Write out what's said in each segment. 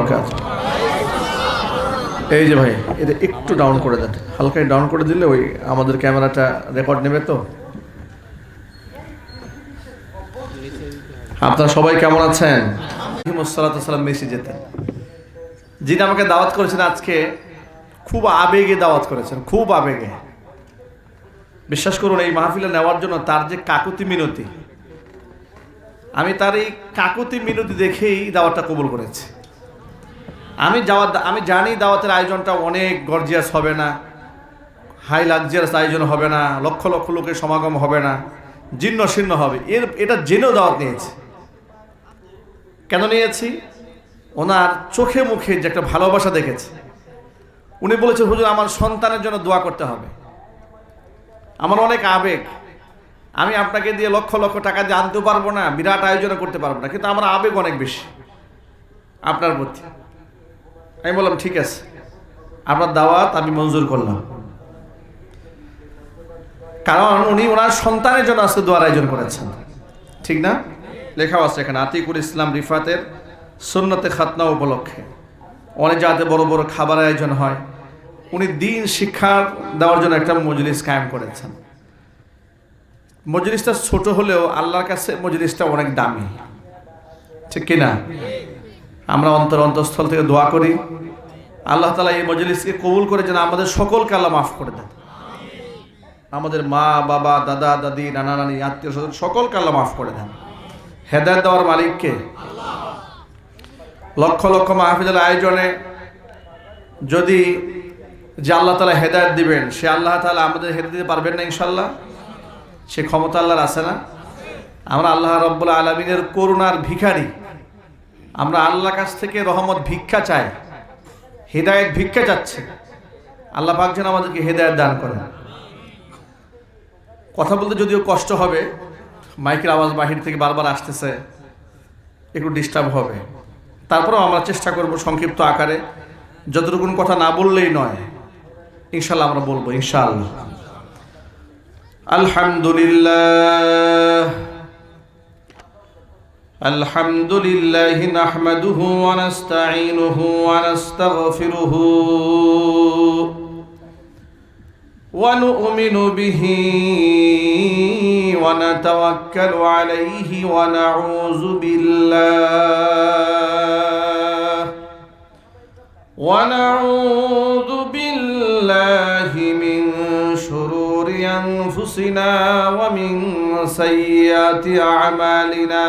বারাকাতুহু। এই যে ভাই, এটা একটু ডাউন করে দেন, হালকা ডাউন করে দিলে ওই আমাদের ক্যামেরাটা রেকর্ড নেবে তো। আপনারা সবাই কেমন আছেন? সালাম মেসি যেতেন, যিনি আমাকে দাওয়াত করেছেন আজকে, খুব আবেগে দাওয়াত করেছেন, খুব আবেগে। বিশ্বাস করুন, এই মাহফিলে নেওয়ার জন্য তার যে কাকুতি মিনতি, আমি তার এই কাকুতি মিনতি দেখেই দাওয়াতটা কবুল করেছি। আমি জানি দাওয়াতের আয়োজনটা অনেক গর্জিয়াস হবে না, হাই লাক্সারিয়াস আয়োজন হবে না, লক্ষ লক্ষ লোকের সমাগম হবে না, জীর্ণ শীর্ণ হবে। এটা জেনেও দাওয়াত নিয়েছি। কেন নিয়েছি? ওনার চোখে মুখে যে একটা ভালোবাসা দেখেছি। উনি বলেছেন, হুজুর আমার সন্তানের জন্য দোয়া করতে হবে। আমার অনেক আবেগ, আমি আপনাকে দিয়ে লক্ষ লক্ষ টাকা দিয়ে আনতে পারবো না, বিরাট আয়োজন করতে পারবো না, কিন্তু আমার আবেগ অনেক বেশি আপনার প্রতি। আমি বললাম ঠিক আছে, আপনার দাওয়াত আমি মঞ্জুর করলাম। কারণ উনি ওনার সন্তানের জন্য আজকে দোয়ার আয়োজন করেছেন, ঠিক না? লেখাও আছে এখানে, আতিকুল ইসলাম রিফাতের সুন্নতে খাতনা উপলক্ষে অনেক জায়গাতে বড় বড় খাবার আয়োজন হয়। উনি দিন শিক্ষা দেওয়ার জন্য একটা মজলিস কায়েম করেছেন। মজলিসটা ছোট হলেও আল্লাহর কাছে মজলিসটা অনেক দামি, ঠিক কিনা? আমরা অন্তরস্থল থেকে দোয়া করি, আল্লাহ তাআলা এই মজলিসকে কবুল করে যেন আমাদের সকলকে আল্লাহ মাফ করে দেন। আমাদের মা বাবা, দাদা দাদি, নানা নানি, আত্মীয় স্বজন সকলকে আল্লাহ মাফ করে দেন। হেদায়েত দেওয়ার মালিককে। লক্ষ লক্ষ মাহফিলের আয়োজনে যদি যে আল্লাহ তাআলা হেদায়েত দিবেন, সে আল্লাহ তাআলা আমাদের হেদায়েত দিতে পারবেন না ইনশাআল্লাহ? সে ক্ষমতা আল্লাহর আছে না? আমরা আল্লাহ রাব্বুল আলামিনের করুণার ভিখারি। আমরা আল্লাহর কাছ থেকে রহমত ভিক্ষা চাই, হেদায়েত ভিক্ষা চাচ্ছি। আল্লাহ পাক যেন আমাদেরকে হেদায়েত দান করেন। কথা বলতে যদিও কষ্ট হবে, মাইকের আওয়াজ বাহির থেকে বারবার আসতেছে, একটু ডিস্টার্ব হবে। তারপরেও আমরা চেষ্টা করব সংক্ষিপ্ত আকারে, যতটুকু কথা না বললেই নয়, ইনশাআল্লাহ আমরা বলবো ইনশাআল্লাহ। আলহামদুলিল্লাহ আলহামদুলিল্লাহি নাহমাদুহু ওয়া নাস্তাঈনুহু ওয়া নাস্তাগফিরুহু ওয়া নু'মিনু বিহি ওয়া নাতাওয়াক্কালু আলাইহি ওয়া নাউযু বিল্লাহি মিন শুরুরি আনফুসিনা ওয়া মিন সাইয়্যাতি আ'মালিনা।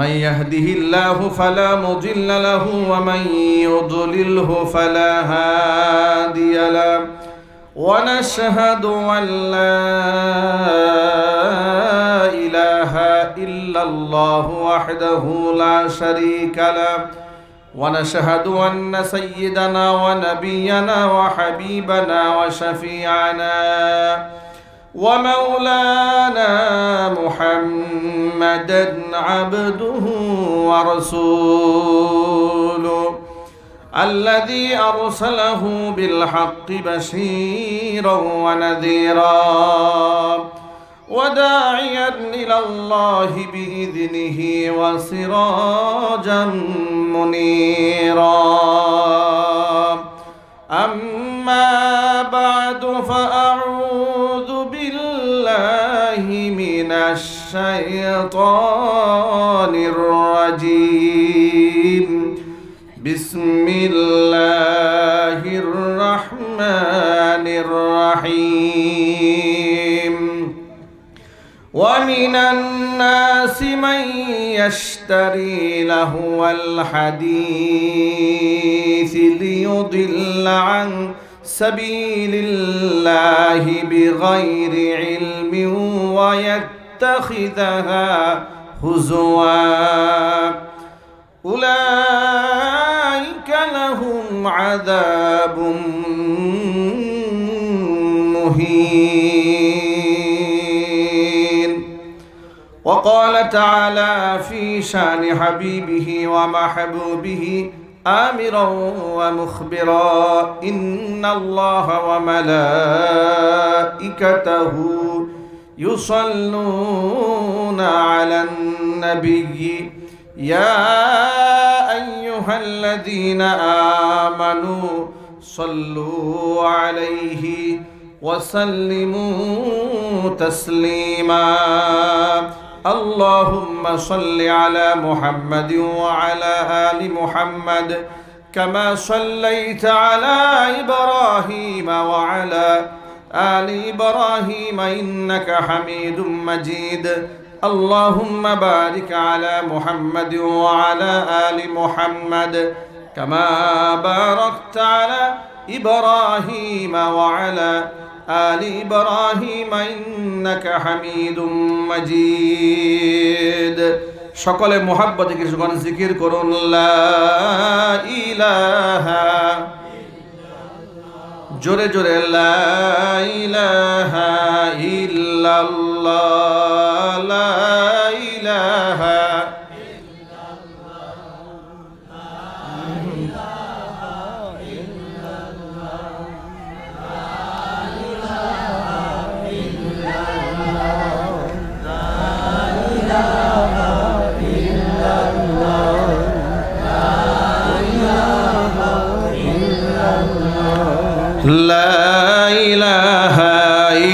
من يهده الله فلا مضل له ومن يضلله فلا هادي له ونشهد أن لا إله إلا الله وحده لا شريك له ونشهد أن سيدنا ونبينا وحبيبنا وشفيعنا ومولانا محمدا عبده ورسوله الذي أرسله بالحق بشيرا ونذيرا وداعيا إلى الله بإذنه وسراجا منيرا. أما بعد فأعوذ بالله من الشيطان الرجيم. بسم الله الرحمن الرحيم. ومن الناس من يشتري لهو الحديث ليضل عن سبيل الله بغير علم ويتخذها هزوا أولئك لهم عذاب مهين. وقال تعالى في شان حبيبه ومحبوبه آمرا ومخبرا إن الله وملائكته يصلون على النبي ইয়া আইয়ুহাল্লাযীনা আমানু সাল্লু আলাইহি ওয়া সাল্লিমু তাসলিমা আল্লাহুম্মা সাল্লি আলা মুহাম্মাদিন ওয়া আলা আলি মুহাম্মাদ কামা সাল্লাইতা আলা ইব্রাহিম ওয়া আলা আলি ইব্রাহিম ইন্নাকা হামিদুম মাজিদ اللهم بارك على محمد وعلى آل محمد كما باركت على إبراهيم وعلى آل إبراهيم إنك حميد مجيد সকলে মুহাব্বতে কিছুক্ষণ জিকির করুন লা ইলাহা জোরে জোরে লা ইলাহা ইল্লাল্লাহ লা ইলাহা لا إله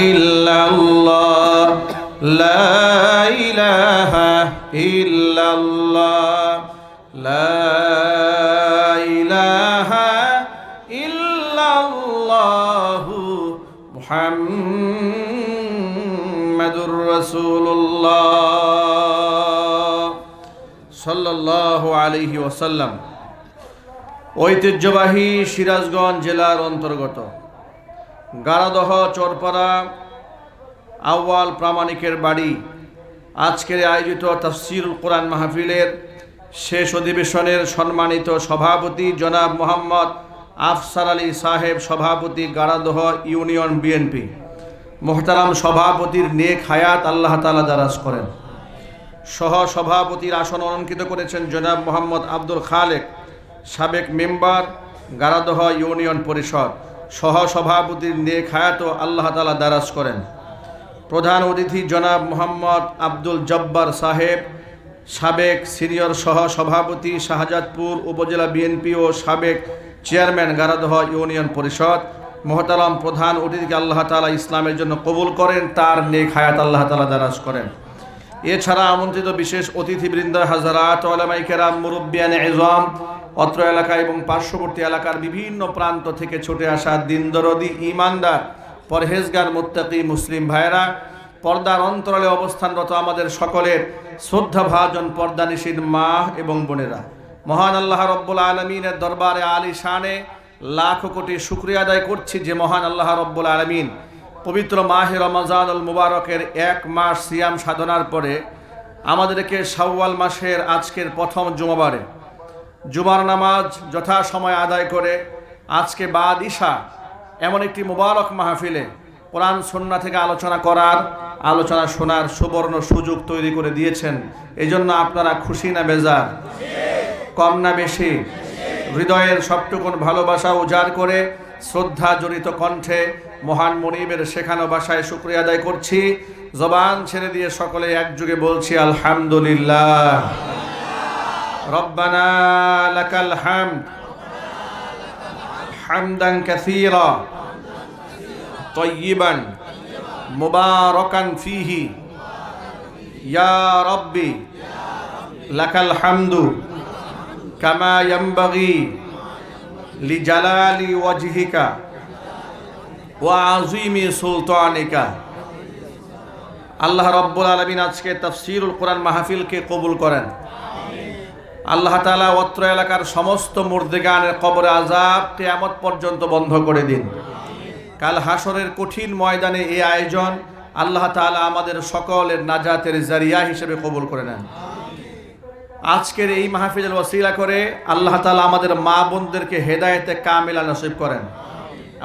إلا الله لا إله إلا الله لا إله إلا الله محمد رسول الله صلى الله عليه وسلم ঐতিহ্যবাহী সিরাজগঞ্জ জেলার অন্তর্গত গারাদহ চরপাড়া আউয়াল প্রামাণিকের বাড়ি আজকের আয়োজিত তাফসীরুল কোরআন মাহফিলের শেষ অধিবেশনের সম্মানিত সভাপতি জনাব মোহাম্মদ আফসার আলী সাহেব, সভাপতি গারাদহ ইউনিয়ন বিএনপি। মোহতারাম সভাপতির নেক হায়াত আল্লাহ তাআলা দারাজ করেন। সহ সভাপতির আসন অলঙ্কৃত করেছেন জনাব মোহাম্মদ আব্দুল খালেক, সাবেক মেম্বার গারাদহ ইউনিয়ন পরিষদ। সহ সভাপতির নেক হায়াত আল্লাহ তাআলা দারাজ করেন। প্রধান অতিথি জনাব মোহাম্মদ আব্দুল জব্বার সাহেব, সাবেক সিনিয়র সহ সভাপতি শাহজাদপুর উপজেলা বিএনপি ও সাবেক চেয়ারম্যান গারাদহ ইউনিয়ন পরিষদ। মোহতারাম প্রধান অতিথিকে আল্লাহ তাআলা ইসলামের জন্য কবুল করেন, তার নেক হায়াত আল্লাহ তাআলা দারাজ করেন। এছাড়া আমন্ত্রিত বিশেষ অতিথিবৃন্দ, হাজারাত উলামায়ে কেরাম, মুরব্বিয়ানে ইজম, অত্র এলাকা এবং পার্শ্ববর্তী এলাকার বিভিন্ন প্রান্ত থেকে ছুটে আসা দিনদরদি, ইমানদার, পরহেজগার, মুত্তাকি মুসলিম ভাইয়েরা, পর্দার অন্তরালে অবস্থানরত আমাদের সকলের শ্রদ্ধাভাজন পর্দানিশীন মা এবং বোনেরা, মহান আল্লাহ রব্বুল আলমিনের দরবারে আলী শানে লাখ কোটি শুকরিয়া আদায় করছি যে মহান আল্লাহ রব্বুল আলমিন পবিত্র মাহে রমজানুল মুবারকের এক মাস সিয়াম সাধনার পরে আমাদেরকে শাওয়াল মাসের আজকের প্রথম জুমাবারে জুমার নামাজ যথাসময় আদায় করে আজকে বাদ ইশা এমন একটি মুবারক মাহফিলে কোরআন সুন্নাহ থেকে আলোচনা শোনার সুবর্ণ সুযোগ তৈরি করে দিয়েছেন। এই জন্য আপনারা খুশি না বেজার? কম না বেশি? হৃদয়ের সবটুকুন ভালোবাসা উজাড় করে শ্রদ্ধা জড়িত কণ্ঠে মহান মুনিবের শেখানো ভাষায় শুকরিয়া আদায় করছি। জবান ছেড়ে দিয়ে সকলে একযোগে বলছি আলহামদুলিল্লাহ। রব্বানা লাকাল হামদ হামদান কাসীরা তাইয়িবান মুবারাকান ফীহি ইয়া রাব্বি লাকাল হামদু কামা ইয়ানবাগি লিজালালি ওয়াজহিকা ওয়া আযীমি সুলতানিকা। আল্লাহ রাব্বুল আলামিন আজকে তাফসীরুল কোরআন মাহফিলকে কবুল করেন। আল্লাহ তাআলা অত্র এলাকার সমস্ত মুর্দেগানের কবরে আযাব কিয়ামত পর্যন্ত বন্ধ করে দিন। কাল হাসরের কঠিন ময়দানে এই আয়োজন আল্লাহ তাআলা আমাদের সকলের নাজাতের জারিয়া হিসেবে কবুল করে নেন। আজকের এই মাহফিলের ওসিলা করে আল্লাহ তাআলা আমাদের মা বোনদেরকে হেদায়েতে কামিলা নসিব করেন।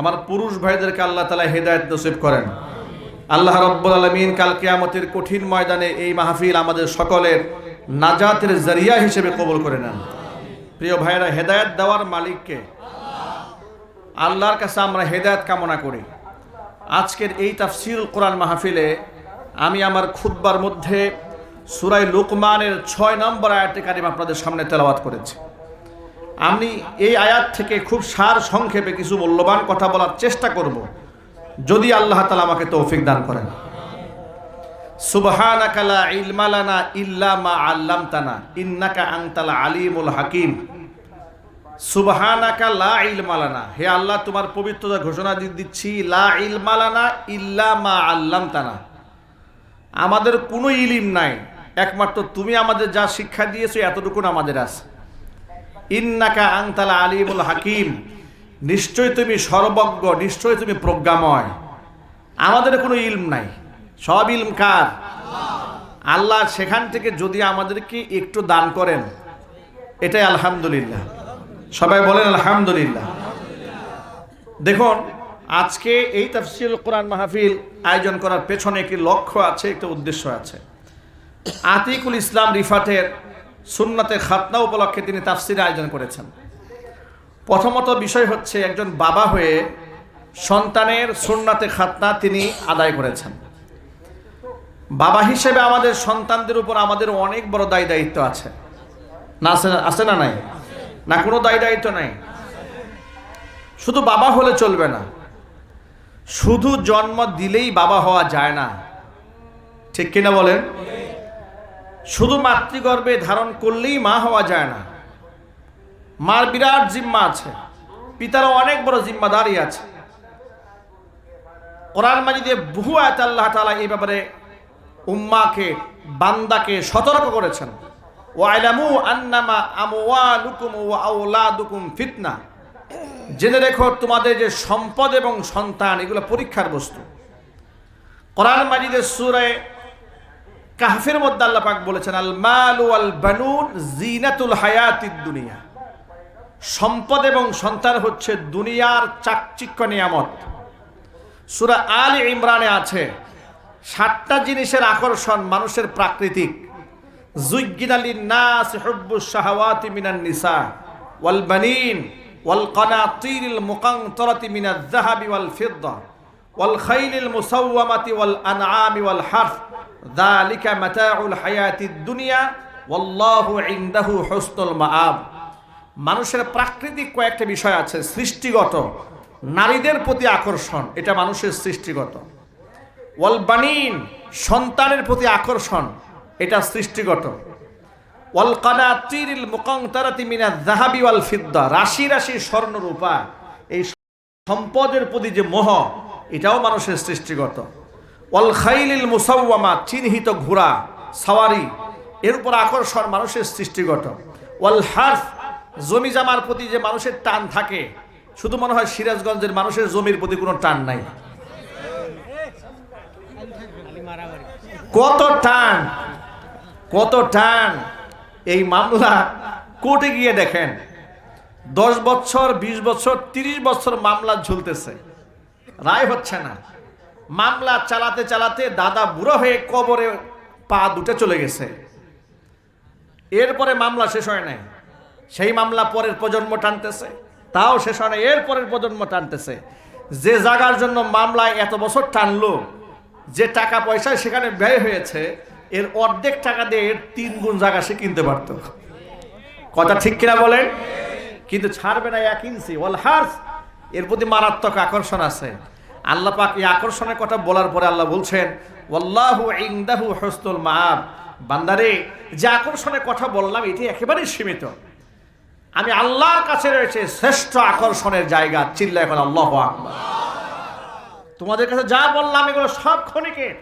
আমার পুরুষ ভাইদেরকে আল্লাহ তাআলা হেদায়েত নসিব করেন। আল্লাহ রাব্বুল আলামিন কাল কিয়ামতের কঠিন ময়দানে এই মাহফিল আমাদের সকলের নাজাতের জারিয়া হিসেবে কবুল করে নেন। প্রিয় ভাইরা, হেদায়েত দেওয়ার মালিককে আল্লাহর কাছে আমরা হেদায়েত কামনা করি। আজকের এই তাফসীরুল কোরআন মাহফিলে আমি আমার খুতবার মধ্যে সূরা লুকমানের 6 নম্বর আয়াতে কারিমা আপনাদের সামনে তেলাওয়াত করেছি। আমি এই আয়াত থেকে খুব সার সংক্ষেপে কিছু মূল্যবান কথা বলার চেষ্টা করব, যদি আল্লাহ তাআলা আমাকে তৌফিক দান করেন। সুবহানাকা লা ইলমা লানা ইল্লা মা আল্লামতানা ইন্নাকা আনতাল আলিমুল হাকিম। সুবহানাকা লা ইলমা লানা, হে আল্লাহ তোমার পবিত্রতা ঘোষণা দিচ্ছি, লা ইলমা লানা ইল্লা মা আল্লামতানা, আমাদের কোনো ইলম নাই, একমাত্র তুমি আমাদের যা শিক্ষা দিয়েছো এতটুকু আমাদের আছে। ইন্নাকা আনতাল আলিমুল হাকিম, নিশ্চয় তুমি সর্বজ্ঞ, নিশ্চয় তুমি প্রজ্ঞাময়। আমাদের কোনো ইলম নাই, সব ইলম কার? আল্লাহ। সেখান থেকে যদি আমাদেরকে একটু দান করেন, এটাই আলহামদুলিল্লাহ। সবাই বলেন আলহামদুলিল্লাহ। দেখুন, আজকে এই তাফসীরুল কোরআন মাহফিল আয়োজন করার পেছনে একটি লক্ষ্য আছে, একটা উদ্দেশ্য আছে। আতিকুল ইসলাম রিফাতের সুন্নতে খাতনা উপলক্ষে তিনি তাফসীর আয়োজন করেছেন। প্রথমত বিষয় হচ্ছে, একজন বাবা হয়ে সন্তানের সুন্নতে খাতনা তিনি আদায় করেছেন। বাবা হিসেবে আমাদের সন্তানদের উপর আমাদের অনেক বড় দায় দায়িত্ব আছে, না আছে না নাই? না কোনো দায় দায়িত্ব নাই? শুধু বাবা হলে চলবে না, শুধু জন্ম দিলেই বাবা হওয়া যায় না, ঠিক কিনা বলেন? শুধু মাতৃগর্ভে ধারণ করলেই মা হওয়া যায় না। মার বিরাট জিম্মা আছে, পিতারও অনেক বড় জিম্মাদারি আছে। কোরআন মাজিদে বহু আয়াতে আল্লাহ তাআলা এই ব্যাপারে উম্মাকে, বান্দাকে সতর্ক করেছেন। ওয়াইলামু আন্নামা আমওয়ালুকুম ওয়া আওলাদুকুম ফিতনা, জেনে রেখো তোমাদের যে সম্পদ এবং সন্তান এগুলো পরীক্ষার বস্তু। কোরআন মাজিদের সূরা কাহফের মধ্যে আল্লাহ পাক বলেছেন, আল মাল ওয়াল বানুন জিনাতুল হায়াতিদ দুনিয়া, সম্পদ এবং সন্তান হচ্ছে দুনিয়ার চাকচিক্য নিয়ামত। সূরা আলে ইমরানে আছে 7টা জিনিসের আকর্ষণ মানুষের প্রাকৃতিক। যুজ্জিনা লিন-নাস হুব্বুশ শাহাওয়াতি মিনান নিসা ওয়াল বানিন ওয়াল কানাতিরিল মুকানতারাতি মিনাজ যাহাবি ওয়াল ফিদ্দা ওয়াল খাইলিল মুসাওওয়ামাতি ওয়াল আনআমি ওয়াল হারথ যালিকা মাতাউল হায়াতিদ দুনিয়া ওয়াল্লাহু ইনদাহু হুসনুল মাআব। মানুষের প্রাকৃতিক কয়েকটা বিষয় আছে, সৃষ্টিগত। নারীদের প্রতি আকর্ষণ, এটা মানুষের সৃষ্টিগত। ওয়াল বানিন, সন্তানের প্রতি আকর্ষণ, এটা সৃষ্টিগত। ওয়াল কানাতিরিল মুকানতারাতি মিনাজ যাহাবি ওয়াল ফিদ্দা, রাশি রাশি স্বর্ণ রূপা, এই সম্পদের প্রতি যে মোহ, এটাও মানুষের সৃষ্টিগত। ওয়াল খাইলিল মুসাওওয়ামা, চিহ্নিত ঘোড়া সাওয়ারি, এর উপর আকর্ষণ মানুষের সৃষ্টিগত। ওয়াল হারথ, জমি জামার প্রতি যে মানুষের টান থাকে, শুধু মনে হয় সিরাজগঞ্জের মানুষের জমির প্রতি কোনো টান নাই। কত টান, কত টান! এই মামলা কোর্টে গিয়ে দেখেন, 10 বছর 20 বছর 30 বছর মামলা ঝুলতেছে, রায় হচ্ছে না। মামলা চালাতে চালাতে দাদা বুড়ো হয়ে কবরে পা দুটে চলে গেছে। এরপরে মামলা শেষ হয় নাই, সেই মামলা পরের প্রজন্ম টানতেছে, তাও শেষ হয় না, এর পরের প্রজন্ম টানতেছে। যে জায়গার জন্য মামলায় এত বছর টানলো, যে টাকা পয়সা সেখানে ব্যয় হয়েছে, এর অর্ধেক টাকা দিয়ে এর 3 গুণ জায়গা সে কিনতে পারত। কথা ঠিক কিনা বলেন? কিন্তু ছাড়বে না 1 ইঞ্চি। ওয়াল হারস, এর প্রতি মারাত্মক আকর্ষণ আছে। আল্লাহ পাক এই আকর্ষণের কথা বলার পরে আল্লাহ বলছেন, ওয়াল্লাহু ইনদাহু হুসনুল মাআব। বান্দারে, যে আকর্ষণের কথা বললাম এটি একেবারেই সীমিত। আমি আল্লাহর কাছে রয়েছে শ্রেষ্ঠ আকর্ষণের জায়গা। চিল্লা এখন আল্লাহু আকবার। তোমাদের কাছে যা বললাম এগুলো সব ক্ষণিকের,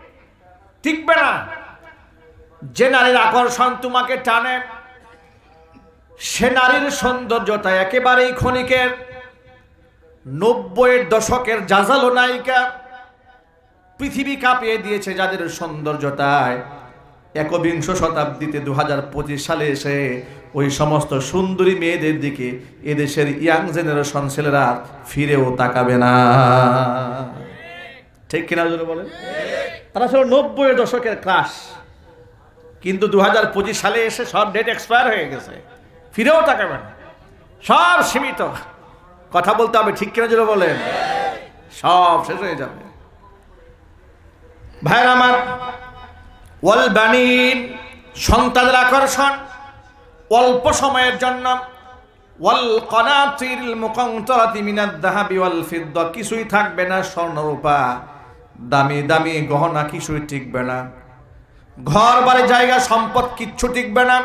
টিকবে না। যে নারীর আকর্ষণ তোমাকে টানে, সে নারীর সৌন্দর্যতা একেবারেই ক্ষণিকের। 90-এর দশকের জাজালো নায়িকা পৃথিবী কাঁপিয়ে দিয়েছে যাদের সৌন্দর্যতায়। 21 শতাব্দীতে 2025 সালে এসে ওই সমস্ত সুন্দরী মেয়েদের দিকে এদেশের ইয়াং জেনারেশন ছেলেরা ফিরেও তাকাবে না। ঠিক কিনা জোরে বলেন? তারা ছিল 90-এর দশকের ক্রাশ, কিন্তু 2025 সালে এসে সব ডেট এক্সপায়ার হয়ে গেছে, ফিরেও তাকাবে না, সব সীমিত। কথা বলতে হবে, ঠিক কিনা জোরে বলেন? সব শেষ হয়ে যাবে। ভাইরা আমার, ওয়াল বানিন, সন্তানের আকর্ষণ অল্প সময়ের জন্য। ওয়াল কানাতিরিল মুকান্তারাতি মিনাদ যাহাবি ওয়াল ফিদ্দা, কিছুই থাকবে না, স্বর্ণ রূপা দামি দামি গহনা কিছুই টিকবে না, ঘর বাড়ি জায়গা সম্পদ কিচ্ছু টিকবে না।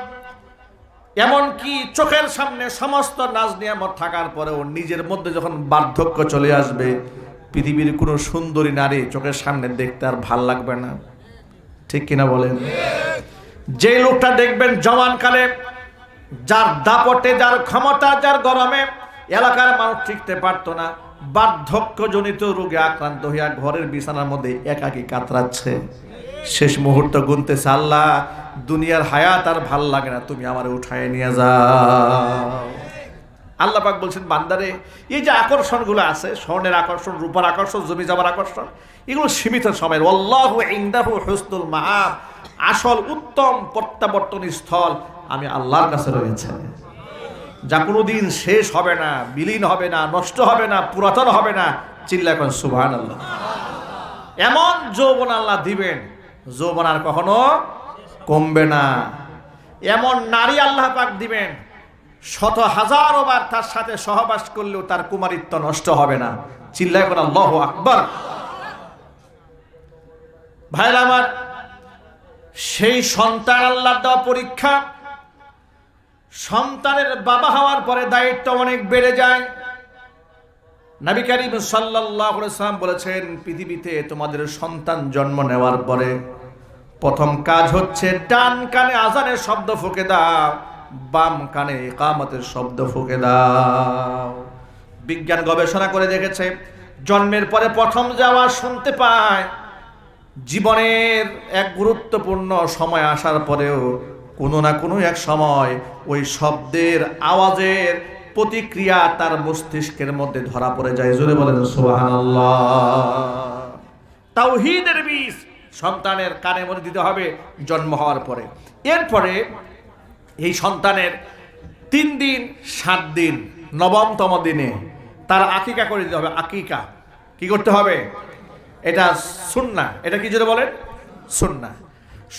এমনকি চোখের সামনে সমস্ত নাজ নিয়ামত থাকার পরেও নিজের মধ্যে যখন বার্ধক্য চলে আসবে, পৃথিবীর কোনো সুন্দরী নারী চোখের সামনে দেখতে আর ভাল লাগবে না। ঠিক কিনা বলেন? যে লোকটা দেখবেন জওয়ানকালে, যার দাপটে, যার ক্ষমতা, যার গরমে এলাকার মানুষ টিকতে পারতো না, বার্ধক্যজনিত রোগে আক্রান্ত হইয়া ঘরের বিছানার মধ্যে একাকী কাতরাচ্ছে, শেষ মুহূর্ত গুনতেছে, আল্লাহ দুনিয়ার হায়াত আর ভাল লাগে না, তুমি আমারে উঠায় নিয়ে যাও। আল্লাহ পাক বলছেন, বান্দারে এই যে আকর্ষণগুলো আছে, স্বর্ণের আকর্ষণ, রূপার আকর্ষণ, জমি জমার আকর্ষণ, এগুলো সীমিত সময়ের। আল্লাহু ইনদাহু হুসনুল মাআব, আসল উত্তম প্রত্যাবর্তন স্থল আমি আল্লাহর কাছে রয়েছে, যা কোনোদিন শেষ হবে না, বিলীন হবে না, নষ্ট হবে না, পুরাতন হবে না। চিল্লা করেন সুবহানাল্লাহ। এমন যৌবন আল্লাহ দিবেন, যৌবন আর কখনো কমবে না। এমন নারী আল্লাহ পাক দিবেন, শত হাজারো বার তার সাথে সহবাস করলেও তার কুমারিত্ব নষ্ট হবে না। চিল্লায় কোন আল্লাহু আকবার। ভাইরা আমার, সেই সন্তান আল্লাহর দেওয়া পরীক্ষা। সন্তানের বাবা হওয়ার পরে দায়িত্ব অনেক বেড়ে যায়। নবী করিম সাল্লাল্লাহু আলাইহি ওয়াসাল্লাম বলেছেন, পৃথিবীতে তোমাদের সন্তান জন্ম নেওয়ার পরে প্রথম কাজ হচ্ছে ডান কানে আজানের শব্দ ফুঁকে দাও, বাম কানে ইকামতের শব্দ ফুঁকে দাও। বিজ্ঞান গবেষণা করে দেখেছে, জন্মের পরে প্রথম যে আওয়াজ শুনতে পায়, জীবনের এক গুরুত্বপূর্ণ সময় আসার পরেও কোনো না কোনো এক সময় ওই শব্দের আওয়াজের প্রতিক্রিয়া তার মস্তিষ্কের মধ্যে ধরা পড়ে যায়। জোরে বলেন সুবহানাল্লাহ। তাওহীদের বীজ সন্তানের কানে মধ্যে দিতে হবে জন্ম হওয়ার পরে। এরপরে এই সন্তানের 3 দিন 7 দিন 9তম দিনে তার আকিকা করে দিতে হবে। আকিকা কি করতে হবে? এটা সুন্নাহ। এটা কি জোরে বলেন? সুন্নাহ।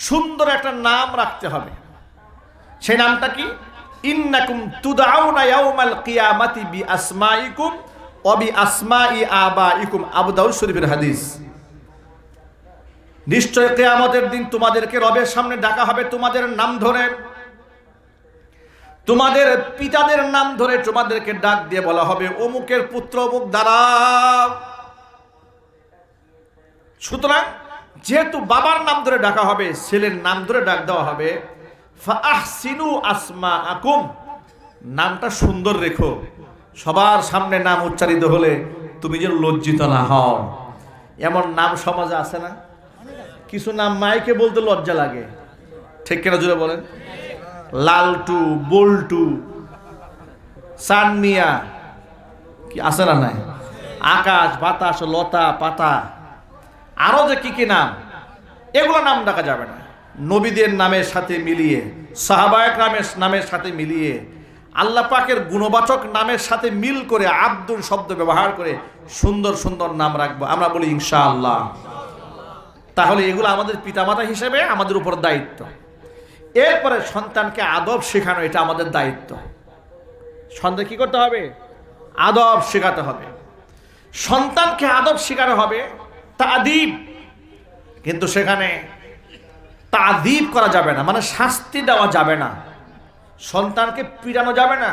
সুন্দর একটা নাম রাখতে হবে। সেই নামটা কি? ইন্নাকুম তুদআউনা ইয়াউমাল কিয়ামাতি বিআসমাইকুম ওয়া বিআসমাই আবাইকুম। আবু দাউদ শরীফের হাদিস। নিশ্চয় কিয়ামতের দিন তোমাদেরকে রবের সামনে ডাকা হবে তোমাদের নাম ধরে, তোমাদের পিতাদের নাম ধরে তোমাদেরকে ডাক দিয়ে বলা হবে, অমুকের পুত্র অমুক দাঁড়াও। সুতরাং যেহেতু বাবার নাম ধরে ডাকা হবে, ছেলের নাম ধরে ডাক দেওয়া হবে, ফাআহসিনু আসমাআকুম, নামটা সুন্দর রেখো। সবার সামনে নাম উচ্চারিত হলে তুমি যেন লজ্জিত না হও। এমন নাম সমাজে আছে না? কিছু নাম মাইকে বলতে লজ্জা লাগে। ঠিক কিনা জোরে বলেন? লালটু, বল্টু, সানমিয়া, কি আছে না? নাই? আকাশ, বাতাস, লতা, পাতা, আরো যে কি কি নাম, এগুলো নাম ডাকা যাবে না। নবীদের নামের সাথে মিলিয়ে, সাহাবায়ে কেরামের নামের সাথে মিলিয়ে, আল্লাহ পাকের গুণবাচক নামের সাথে মিল করে আব্দুল শব্দ ব্যবহার করে সুন্দর সুন্দর নাম রাখবো। আমরা বলি ইনশাআল্লাহ। তাহলে এগুলো আমাদের পিতামাতা হিসেবে আমাদের উপর দায়িত্ব। এরপরে সন্তানকে আদব শেখানো, এটা আমাদের দায়িত্ব। সন্তান কি করতে হবে? আদব শেখাতে হবে। সন্তানকে আদব শেখানো হবে, তাদিব। কিন্তু সেখানে তাদিব করা যাবে না, মানে শাস্তি দেওয়া যাবে না। সন্তানকে পিটানো যাবে না।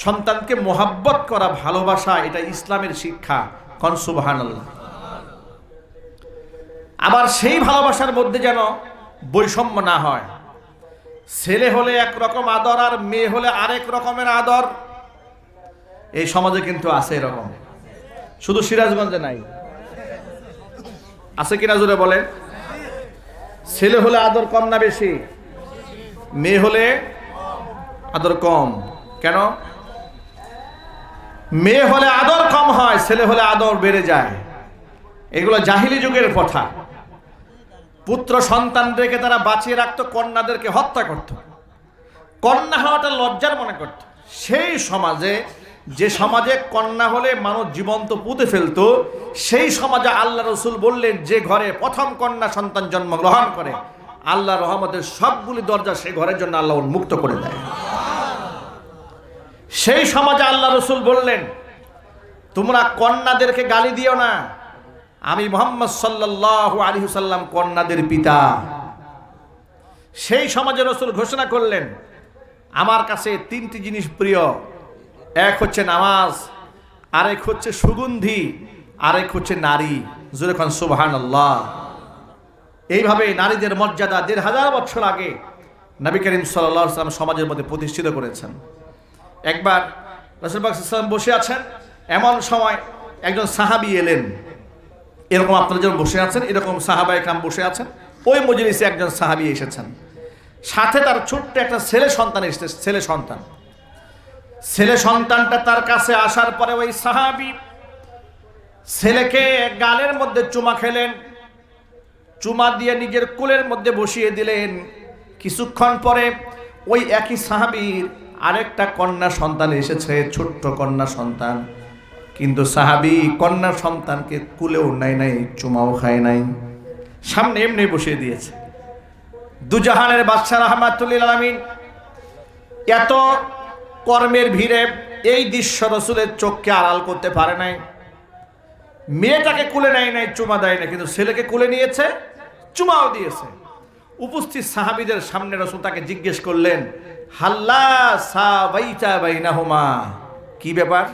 সন্তানকে মোহাব্বত করা, ভালোবাসা, এটা ইসলামের শিক্ষা। কোন সুবহানাল্লাহ। আবার সেই ভালোবাসার মধ্যে যেন বৈষম্য না হয়। ছেলে হলে একরকম আদর আর মেয়ে হলে আরেক রকমের আদর। এই সমাজে কিন্তু আছে এরকম, শুধু সিরাজগঞ্জে নাই। আছে কিনা জোরে বলেন? ছেলে হলে আদর কম না বেশি? মেয়ে হলে আদর কম। কেন? মেয়ে হলে আদর কম হয়, ছেলে হলে আদর বেড়ে যায়। এগুলো জাহিলি যুগের কথা। পুত্র সন্তানদেরকে তারা বাঁচিয়ে রাখতো, কন্যাদেরকে হত্যা করত। কন্যা হওয়াটা লজ্জার মনে করত। সেই সমাজে, যে সমাজে কন্যা হলে মানুষ জীবন্ত পুঁতে ফেলতো, সেই সমাজে আল্লাহ রসুল বললেন, যে ঘরে প্রথম কন্যা সন্তান জন্মগ্রহণ করে আল্লাহ রহমতের সবগুলি দরজা সেই ঘরের জন্য আল্লাহ উন্মুক্ত করে দেয়। সেই সমাজে আল্লাহ রসুল বললেন, তোমরা কন্যাদেরকে গালি দিও না, আমি মুহাম্মদ সাল্লাল্লাহু আলাইহি ওয়াসাল্লাম কন্যাদের পিতা। সেই সমাজে রসুল ঘোষণা করলেন, আমার কাছে তিনটি জিনিস প্রিয়, এক হচ্ছে নামাজ, আরেক হচ্ছে সুগন্ধি, আরেক হচ্ছে নারী। জোরে খান সুবহানাল্লাহ। এইভাবে নারীদের মর্যাদা ১৫০০ বছর আগে নবী করিম সাল্লাল্লাহু আলাইহি ওয়াসাল্লাম সমাজের মধ্যে প্রতিষ্ঠিত করেছেন। একবার রাসূল পাক সাল্লাল্লাহু আলাইহি ওয়াসাল্লাম বসে আছেন, এমন সময় একজন সাহাবী এলেন। এরকম আপনারা যেমন বসে আছেন, এরকম সাহাবায়ে কেরাম বসে আছেন। ওই মজলিসে একজন সাহাবী এসেছেন, সাথে তার ছোট্ট একটা ছেলে সন্তান এসেছে। ছেলে সন্তানটা তার কাছে আসার পরে ওই সাহাবী ছেলেকে গালের মধ্যে চুমা খেলেন, চুমা দিয়ে নিজের কোলের মধ্যে বসিয়ে দিলেন। কিছুক্ষণ পরে ওই একই সাহাবীর আরেকটা কন্যা সন্তান এসেছে, ছোট্ট কন্যা সন্তান। কিন্তু সাহাবী কন্যা সন্তানকে কুলেও নেয় নাই, চুমাও খায় নাই, সামনে এমনি বসিয়ে দিয়েছে। দুজাহানের বাদশা রাহমাতুল লিল আলামিন এত কর্মের ভিড়ে এই দৃশ্য রসুলের চোখকে আড়াল করতে পারে নাই। মেয়েটাকে কুলে নেয় নাই, চুমা দেয় না, কিন্তু ছেলেকে কুলে নিয়েছে, চুমাও দিয়েছে। উপস্থিত সাহাবীদের সামনে রসুল তাকে জিজ্ঞেস করলেন, হাল্লা সাবাইতা বাইনাহুমা, কি ব্যাপার,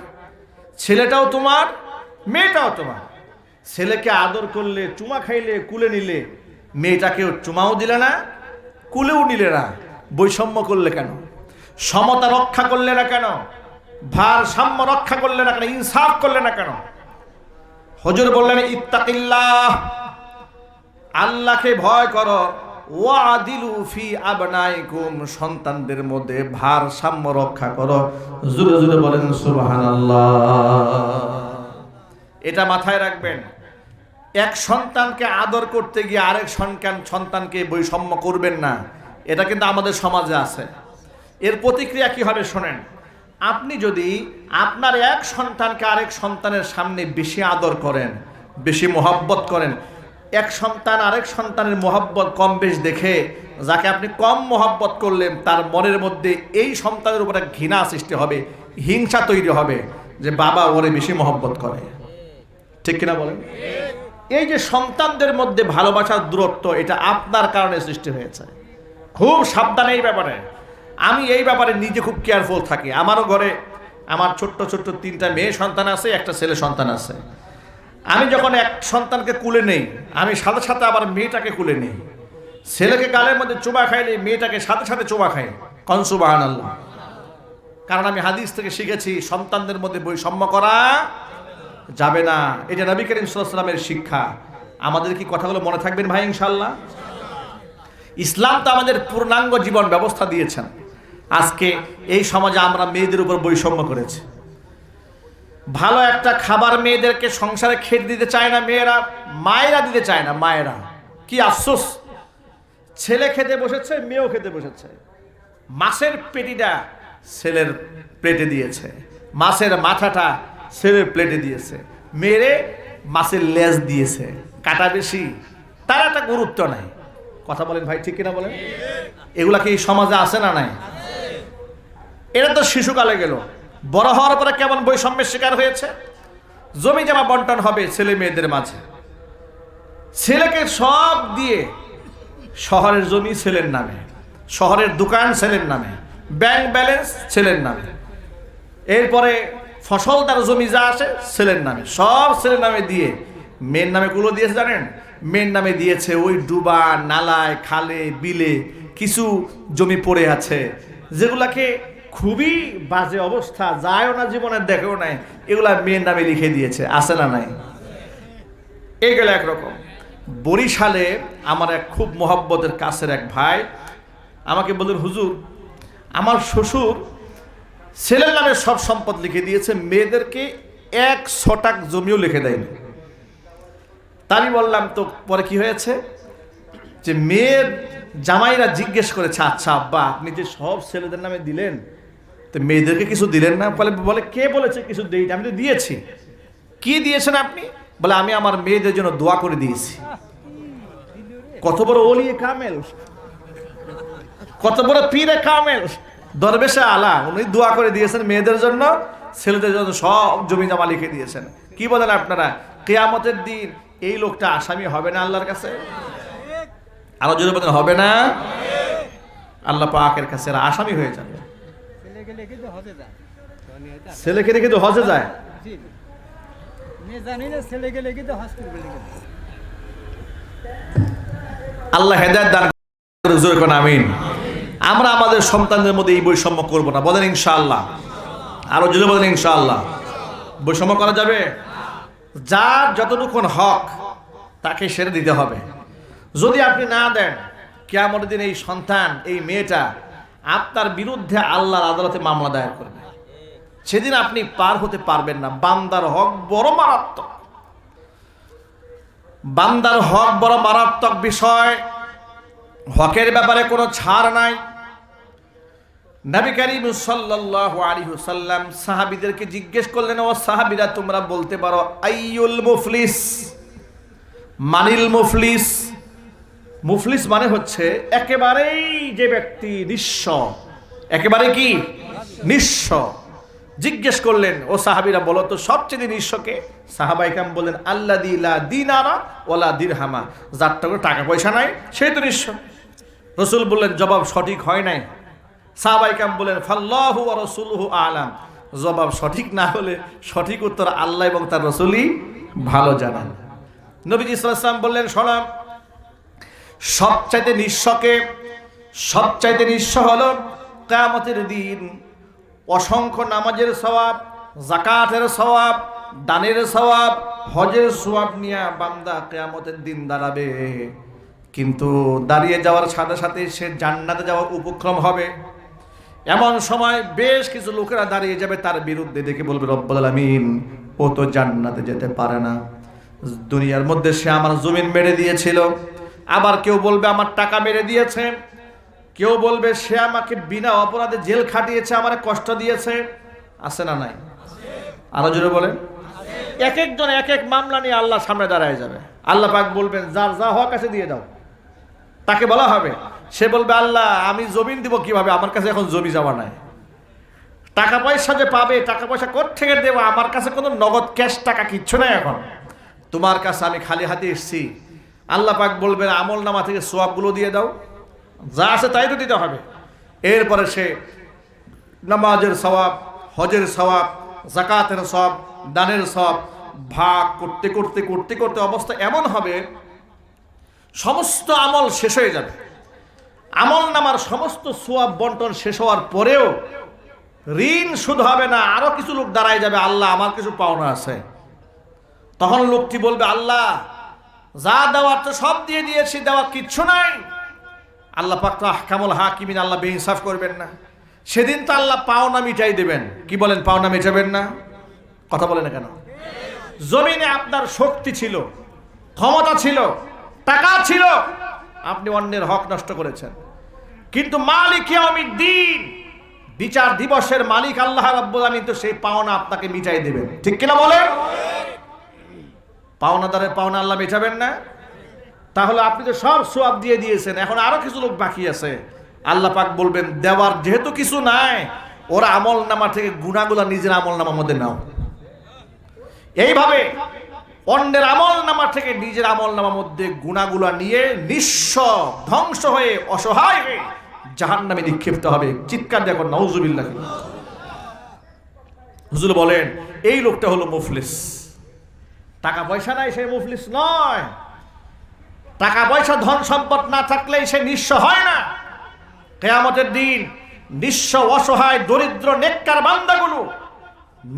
ছেলেটাও তোমার মেয়েটাও তোমার? ছেলেকে আদর করলে, চুমা খাইলে, কুলে নিলে, মেয়েটাকেও চুমাও দিলে না, কুলেও নিলে না, বৈষম্য করলে কেন? সমতা রক্ষা করলে না কেন? ভারসাম্য রক্ষা করলে না কেন? ইনসাফ করলে না কেন? হুজুর বললেন, ইত্তাকিল্লাহ, আল্লাহকে ভয় করো, ওয়াদিলু ফি আবনাইকুম, সন্তানদের মধ্যে ভারসাম্য রক্ষা করো। জোরে জোরে বলেন সুবহানাল্লাহ। এটা মাথায় রাখবেন, এক সন্তানকে আদর করতে গিয়ে আরেক সন্তানকে বৈষম্য করবেন না। এটা কিন্তু আমাদের সমাজে আছে। এর প্রতিক্রিয়া কি হবে শোনেন। আপনি যদি আপনার এক সন্তানকে আরেক সন্তানের সামনে বেশি আদর করেন, বেশি মোহাব্বত করেন, এক সন্তান আরেক সন্তানের মোহাব্বত কম বেশ দেখে যাকে আপনি কম মোহাব্বত করলেন, তার মনের মধ্যে এই সন্তানের উপরে ঘৃণা সৃষ্টি হবে, হিংসা তৈরি হবে যে বাবা ওরে বেশি মোহাব্বত করে। ঠিক কিনা বলেন? এই যে সন্তানদের মধ্যে ভালোবাসার দূরত্ব, এটা আপনার কারণে সৃষ্টি হয়েছে। খুব সাবধান এই ব্যাপারে। আমি এই ব্যাপারে নিজে খুব কেয়ারফুল থাকি। আমারও ঘরে আমার ছোট্ট ছোট্ট 3টা মেয়ে সন্তান আছে, একটা ছেলে সন্তান আছে। আমি যখন এক সন্তানকে কুলে নেই, আমি সাথে সাথে আবার মেয়েটাকে কুলে নেই। ছেলেকে গালের মধ্যে চুমা খাইলে মেয়েটাকে সাথে সাথে চুমা খাই। কন সুবহানাল্লাহ। কারণ আমি হাদিস থেকে শিখেছি, সন্তানদের মধ্যে বৈষম্য করা যাবে না। এটা নবী করিম সাল্লাল্লাহু আলাইহি ওয়াসাল্লামের শিক্ষা। আমাদের কি কথাগুলো মনে থাকবেন ভাই ইনশাআল্লাহ? ইসলাম তো আমাদের পূর্ণাঙ্গ জীবন ব্যবস্থা দিয়েছেন। আজকে এই সমাজে আমরা মেয়েদের উপর বৈষম্য করেছি। ভালো একটা খাবার মেয়েদেরকে সংসারে খেতে দিতে চায় না মেয়েরা, মায়েরা দিতে চায় না। মায়েরা, কি আফসোস, ছেলে খেতে বসেছে, মেয়েও খেতে বসেছে। মাছের পেটিটা ছেলের প্লেটে দিয়েছে, মাছের মাথাটা ছেলের প্লেটে দিয়েছে, মেরে মাছের লেজ দিয়েছে, কাটা বেশি, তার একটা গুরুত্ব নাই। কথা বলেন ভাই, ঠিক কিনা বলেন? এগুলা কি সমাজে আছে না নাই? এটা তো শিশুকালে গেল। বড় হওয়ার পরে কেমন বৈষম্যের শিকার হয়েছে। জমি জমা বন্টন হবে ছেলে মেয়েদের মাঝে, ছেলেকে সব দিয়ে শহরের জমি ছেলের নামে, শহরের দোকান ছেলের নামে, ব্যাংক ব্যালেন্স ছেলের নামে, এরপরে ফসলদার জমি যা আছে ছেলের নামে, সব ছেলের নামে দিয়ে মেয়ের নামে গুলো দিয়েছে জানেন? মেয়ের নামে দিয়েছে ওই ডুবা, নালায়, খালে, বিলে কিছু জমি পড়ে আছে, যেগুলাকে খুবই বাজে অবস্থা, যায়ও না, জীবনের দেখেও নাই, এগুলা মেয়ের নামে লিখে দিয়েছে। আছে না নাই? এইগুলো একরকম। বরিশালে আমার এক খুব মহব্বতের কাছের এক ভাই আমাকে বললেন, হুজুর, আমার শ্বশুর ছেলের নামে সব সম্পদ লিখে দিয়েছে, মেয়েদেরকে 1 শতাক জমিও লিখে দেয়নি। তাই বললাম, তো পরে কি হয়েছে? যে মেয়ের জামাইরা জিজ্ঞেস করেছে, আচ্ছা আব্বা, আপনি যে সব ছেলেদের নামে দিলেন, তো মেয়েদেরকে কিছু দিলেন না? বলে কে বলেছে কিছু দেই? আমি তো দিয়েছি। কি দিয়েছেন আপনি? বলে আমি আমার মেয়েদের জন্য দোয়া করে দিয়েছি। কত বড় ওলিয়ে কামেল, কত বড় পীরে কামেল, দরবেশে আলা। উনি দোয়া করে দিয়েছেন মেয়েদের জন্য, ছেলেদের জন্য সব জমি জমা লিখে দিয়েছেন। কি বলেন আপনারা? কিয়ামতের দিন এই লোকটা আসামি হবে না আল্লাহর কাছে? আরো জোরে বলেন, হবে না? আল্লাহ পাকের কাছে এরা আসামি হয়ে যাবে। ছেলেকে রেখে তো হজে যায়। আল্লাহ হেদায়েত দান করে, জোরে কোন আমিন। আমরা আমাদের সন্তানদের মধ্যে এই বৈষম্য করব না, বলেন ইনশাআল্লাহ। আরো জোরে বলেন ইনশাআল্লাহ। বৈষম্য করা যাবে? যার যতটুকু হক তাকে সেরে দিতে হবে। যদি আপনি না দেন, কিয়ামতের দিন এই সন্তান, এই মেয়েটা আপনার বিরুদ্ধে আল্লাহর আদালতে মামলা দায়ের করবে। সেদিন আপনি পার হতে পারবেন না। বান্দার হক বড় মারাত্মক, বান্দার হক বড় মারাত্মক বিষয়। হকের ব্যাপারে কোনো ছাড় নাই। নবী করিম সাল্লাল্লাহু আলাইহি ওয়াসাল্লাম সাহাবীদেরকে জিজ্ঞেস করলেন, ও সাহাবীরা, তোমরা বলতে পারো আইয়ুল মুফলিস, মানিল মুফলিস। মুফলিস মানে হচ্ছে একেবারেই যে ব্যক্তি নিঃস্ব, একেবারে কি নিঃস্ব। জিজ্ঞেস করলেন, ও সাহাবীরা বলো তো সবচেয়ে নিঃস্বকে? সাহাবায়ে কেরাম বললেন, আল্লাযী লা দিনারা ওয়ালা দিরহামা, যার টাকা পয়সা নাই সেই তো নিঃস্ব। রাসূল বললেন, জবাব সঠিক হয় নাই। সাহাবায়ে কেরাম বললেন, ফাল্লাহু ওয়া রাসূলুহু আ'লাম, জবাব সঠিক না হলে সঠিক উত্তর আল্লাহ এবং তার রাসূলই ভালো জানেন। নবীজি সাল্লাল্লাহু আলাইহি ওয়াসাল্লাম বললেন, শোনো, সবচাইতে নিঃস্বকে, সবচাইতে নিঃস্ব হলো কিয়ামতের দিন অসংখ্য নামাজের সওয়াব, যাকাতের সওয়াব, দানের সওয়াব, হজের সওয়াব নিয়ে বান্দা কিয়ামতের দিন দাঁড়াবে। কিন্তু দাঁড়িয়ে যাওয়ার সাথে সাথে সে জান্নাতে যাওয়ার উপক্রম হবে। এমন সময় বেশ কিছু লোকেরা দাঁড়িয়ে যাবে তার বিরুদ্ধে, দেখে বলবে, রব্বুল আলামিন, ও তো জান্নাতে যেতে পারে না। দুনিয়ার মধ্যে সে আমার জমিন মেরে দিয়েছিল। আবার কেউ বলবে আমার টাকা মেরে দিয়েছে, কেউ বলবে সে আমাকে বিনা অপরাধে জেল খাটিয়েছে, আমার কষ্ট দিয়েছে। আছে না নাই? আরো জোরে বলেন। এক একজন এক এক মামলা নিয়ে আল্লাহ সামনে দাঁড়ায় যাবে। আল্লাহ পাক বলবেন, যার যা হক আছে দিয়ে দাও। তাকে বলা হবে, সে বলবে, আল্লাহ আমি জমিন দিব কিভাবে, আমার কাছে এখন জমি জমা নাই। টাকা পয়সা যে পাবে, টাকা পয়সা কোত্থেকে দেবো, আমার কাছে কোনো নগদ ক্যাশ টাকা কিচ্ছু নাই, এখন তোমার কাছে আমি খালি হাতে এসেছি। আল্লাহ পাক বলবেন, আমল নামা থেকে সওয়াবগুলো দিয়ে দাও, যা আছে তাই তো দিতে হবে। এরপরে সে নামাজের সওয়াব, হজের সওয়াব, যাকাতের সওয়াব, দানের সওয়াব ভাগ করতে করতে করতে করতে অবস্থা এমন হবে সমস্ত আমল শেষ হয়ে যাবে। আমল নামার সমস্ত সওয়াব বন্টন শেষ হওয়ার পরেও ঋণ শোধ হবে না। আরো কিছু লোক দাঁড়ায় যাবে, আল্লাহ আমার কিছু পাওনা আছে। তখন লোকটি বলবে, আল্লাহ যা দেওয়ার তো সব দিয়ে দিয়েছি, দেওয়ার কিচ্ছু নাই। আল্লাহ পাক তো আহকামুল হাকিমিন, আল্লাহ বেইনসাফ করবেন না। সেদিন তো আল্লাহ পাওনা মিটাই দেবেন। কি বলেন, পাওনা মেটাবেন না? কথা বলেন না কেন? জমিনে আপনার শক্তি ছিল, ক্ষমতা ছিল, টাকা ছিল, আপনি অন্যের হক নষ্ট করেছেন। কিন্তু মালিক ইয়াউমিদ্দিন, বিচার দিবসের মালিক আল্লাহ রাব্বুল আলামিন তো সেই পাওনা আপনাকে মিটাই দেবেন। ঠিক কিনা বলেন? পাওনাদারের পাওনা আল্লাহ মেটাবেন না? তাহলে আপনি তো সব সওয়াব দিয়ে দিয়েছেন, এখন আরো কিছু লোক বাকি আছে। আল্লাহ পাক বলবেন, দেওয়ার যেহেতু কিছু নাই, ওরা আমল নামা থেকে গুনাহগুলো নিজের আমল নামার মধ্যে নাও। এইভাবে অন্যের আমল নামা থেকে নিজের আমল নামার মধ্যে গুনাহগুলো নিয়ে নিঃস্ব, ধ্বংস হয়ে, অসহায় হয়ে জাহান্নামে নিক্ষিপ্ত হবে। চিৎকার দেখো, নাউজুবিল্লাহ। হুজুর বলেন, এই লোকটা হলো মুফলিস। টাকা পয়সা নাই সে মুফলিস নয়। টাকা পয়সা ধন সম্পদ না থাকলে সে নিঃস্ব হয় না। কিয়ামতের দিন নিঃস্ব, অসহায়, দরিদ্র নেককার বান্দাগুলো,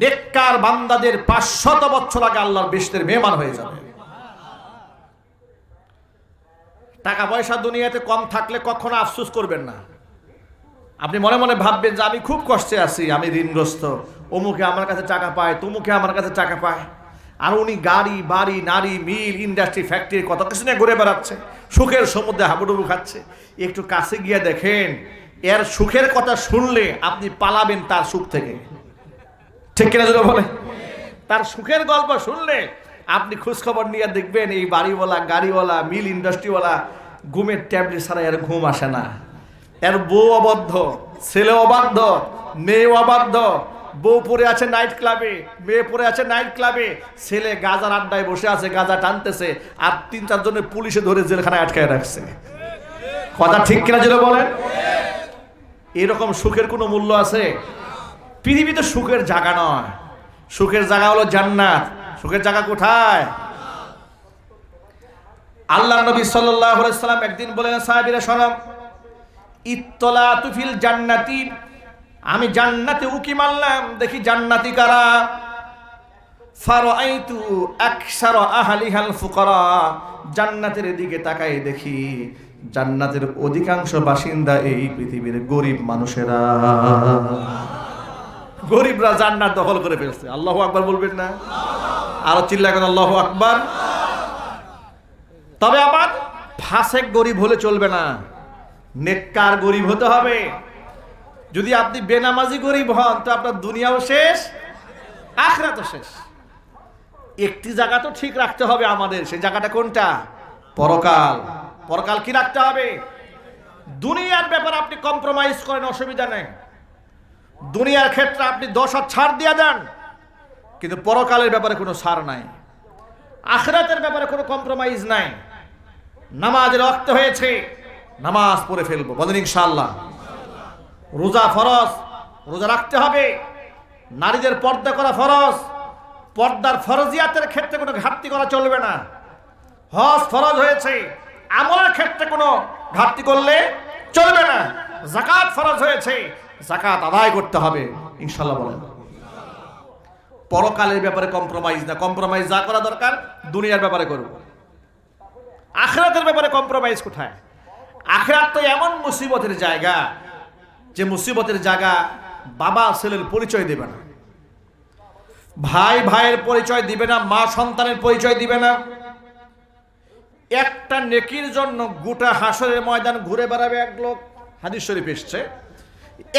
নেককার বান্দাদের 500 বছর আগে আল্লাহর বেহেশতের মেহমান হয়ে যাবে। টাকা পয়সা দুনিয়াতে কম থাকলে কখনো আফসোস করবেন না। আপনি মনে মনে ভাববেন যে আমি খুব কষ্টে আছি, আমি ঋণগ্রস্ত, অমুকে আমার কাছে টাকা পায়, তমুকে আমার কাছে টাকা পায়, আর উনি গাড়ি, বাড়ি, নারী, মিল, ইন্ডাস্ট্রি, ফ্যাক্টরি কত কিছু নিয়ে ঘুরে বেড়াচ্ছে, সুখের সমুদ্রে হাবুডুবু খাচ্ছে। একটু কাছে গিয়ে দেখেন, এর সুখের কথা শুনলে আপনি পালাবেন তার সুখ থেকে। ঠিক কিনা যদি বলে? তার সুখের গল্প শুনলে আপনি খোঁজখবর নিয়ে দেখবেন এই বাড়িওয়ালা, গাড়িওয়ালা, মিল, ইন্ডাস্ট্রিওয়ালা ঘুমের ট্যাবলেট ছাড়া এর ঘুম আসে না। এর বউ অবাধ্য, ছেলে অবাধ্য, মেয়ে অবাধ্য। বউ পড়ে আছে নাইট ক্লাবে, মেয়ে পড়ে আছে নাইট ক্লাবে, ছেলে গাজার আড্ডায় বসে আছে, গাজা টানতেছে, আর 3-4 জনের পুলিশে ধরে জেলখানায় আটকায় রাখছে। কথা ঠিক কিনা যেটা বলেন? এরকম সুখের কোনো মূল্য আছে? পৃথিবীতে সুখের জায়গা নয়, সুখের জায়গা হলো জান্নাত। সুখের জায়গা কোথায়? আল্লাহ নবী সাল্লাল্লাহু আলাইহি সাল্লাম একদিন বলেন, সাহাবীরা শোনো, ইত্তলাতু ফিল জান্নাতি, আমি জান্নাতে উকি মারলাম, দেখি জান্নাতি কারা। ফারাআইতু আকসারা আহলিহাল ফুকারা, জান্নাতের দিকে তাকাই দেখি জান্নাতের অধিকাংশ বাসিন্দা এই পৃথিবীর গরিব মানুষেরা। গরিবরা জান্নাত দখল করে ফেলছে। আল্লাহু আকবার বলবেন না? আরো চিল্লা করেন আল্লাহু আকবার। তবে আবার ফাসেক গরিব হলে চলবে না, নেককার গরিব হতে হবে। যদি আপনি বেনামাজি গরিব হন তো আপনার দুনিয়াও শেষ, আখিরাতও শেষ। একটি জায়গা তো ঠিক রাখতে হবে আমাদের, সেই জায়গাটা কোনটা? পরকাল। পরকাল কি রাখতে হবে? দুনিয়ার ব্যাপারে আপনি কম্প্রোমাইজ করেন, অসুবিধা নেই। দুনিয়ার ক্ষেত্রে আপনি 10 হাত ছাড় দিয়ে দেন, কিন্তু পরকালের ব্যাপারে কোনো ছাড় নাই। আখিরাতের ব্যাপারে কোনো কম্প্রোমাইজ নাই। নামাজের ওয়াক্ত হয়েছে, নামাজ পড়ে ফেলবো, বলেন ইনশাআল্লাহ। রোজা ফরজ, রোজা রাখতে হবে। নারীদের পর্দা করা ফরজ, পর্দার ফরজিয়াতের ক্ষেত্রে কোনো ঘাটতি করা চলবে না। হজ ফরজ হয়েছে, আমলের ক্ষেত্রে কোনো ঘাটতি করলে চলবে না। যাকাত ফরজ হয়েছে, যাকাত আদায় করতে হবে ইনশাআল্লাহ, বলেন। পরকালের ব্যাপারে কম্প্রোমাইজ না, কম্প্রোমাইজ যা করা দরকার দুনিয়ার ব্যাপারে করব। আখিরাতের ব্যাপারে কম্প্রোমাইজ কোথায়? আখিরাত তো এমন মুসিবতের জায়গা, যে মুসিবতের জায়গা বাবা ছেলের পরিচয় দেবে না, ভাই ভাইয়ের পরিচয় দিবে না, মা সন্তানের পরিচয় দিবে না। একটা নেকির জন্য গোটা হাসরের ময়দান ঘুরে বেড়াবে এক লোক। হাদিস শরীফ এসেছে,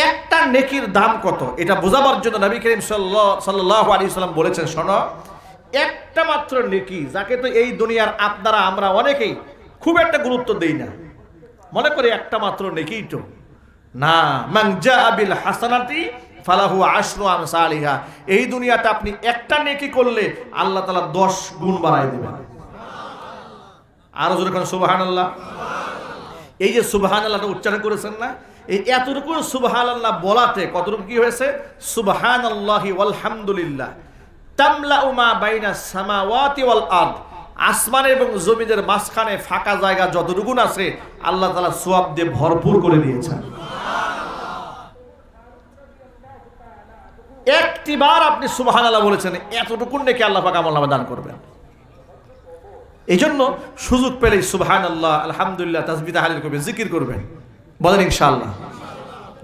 একটা নেকির দাম কত এটা বোঝাবার জন্য নবী করিম সাল্লাল্লাহু আলাইহি সাল্লাম বলেছেন, শোনো, একটা মাত্র নেকি, যাকে তো এই দুনিয়ার আপনারা আমরা অনেকেই খুব একটা গুরুত্ব দেই না, মনে করি একটা মাত্র নেকিই তো না। মান জাআ বিল হাসানাতি ফালাহু আশরু আমসালিহা, এই দুনিয়াতে আপনি একটা নেকি করলে আল্লাহ তাআলা 10 গুণ বাড়ায় দিবেন। আরো জোরে কোন সুবহানাল্লাহ। এই যে সুবহানাল্লাহটা উচ্চারণ করেছেন না, এই এতটুকু সুবহানাল্লাহ বলাতে কতটুকু কি হয়েছে? সুবহানাল্লাহি ওয়ালহামদুলিল্লাহ তামলাউ মা বাইনাস সামাওয়াতি ওয়াল আরদ, আসমান এবং জমিনের মাঝখানে ফাঁকা জায়গা যতটুকু আছে আল্লাহ তাআলা সওয়াব দিয়ে ভরপুর করে দিয়েছেন। একটিবার আপনি সুবহানাল্লাহ বলেছেন, এতটুকু নাকি আল্লাহ পাক আমলনামা দান করবেন। এই জন্য সুযোগ পেলেই সুবহানাল্লাহ, আলহামদুলিল্লাহ, তাসবিহ তাহলিল করবেন, জিকির করবেন, বলেন ইনশাআল্লাহ।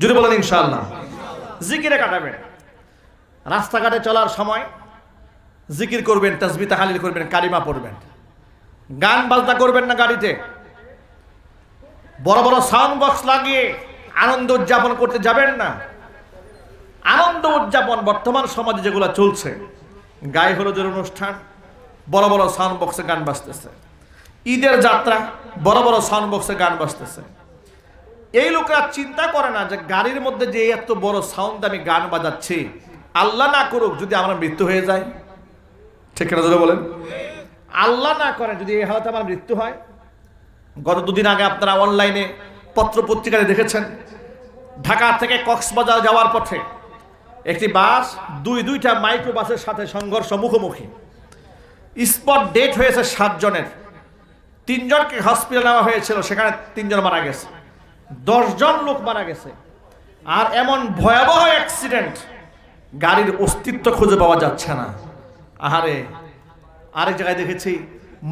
যদি বলেন ইনশাআল্লাহ, জিকিরে কাটাবেন। রাস্তাঘাটে চলার সময় জিকির করবেন, তাসবিহ তাহলিল করবেন, কালিমা পড়বেন। গান বাজনা করবেন না গাড়িতে। বড় বড় সাউন্ড বক্স লাগিয়ে আনন্দ উদযাপন করতে যাবেন না। আনন্দ উদযাপন বর্তমান সমাজে যেগুলো চলছে, গায়ে হলুদের অনুষ্ঠান, বড় বড় সাউন্ড বক্সে গান বাজতেছে। ঈদের যাত্রা, বড় বড় সাউন্ড বক্সে গান বাজতেছে। এই লোকরা চিন্তা করে না যে গাড়ির মধ্যে যে এত বড় সাউন্ড আমি গান বাজাচ্ছি, আল্লাহ না করুক যদি আমার মৃত্যু হয়ে যায়, ঠিক না? যদি বলেন আল্লাহ না করে যদি এই হালতে আমার মৃত্যু হয়। গত 2 দিন আগে আপনারা অনলাইনে পত্র পত্রিকায় দেখেছেন, ঢাকা থেকে কক্সবাজার যাওয়ার পথে একটি বাস দুইটা মাইক্রো বাসের সাথে সংঘর্ষ, মুখোমুখি। স্পট ডেট হয়েছে 7 জনের। 3 জনকে হসপিটালে নেওয়া হয়েছিল, সেখানে 3 জন মারা গেছে, 10 জন লোক মারা গেছে। আর এমন ভয়াবহ অ্যাক্সিডেন্ট, গাড়ির অস্তিত্ব খুঁজে পাওয়া যাচ্ছে না। আহারে, আরেক জায়গায় দেখেছি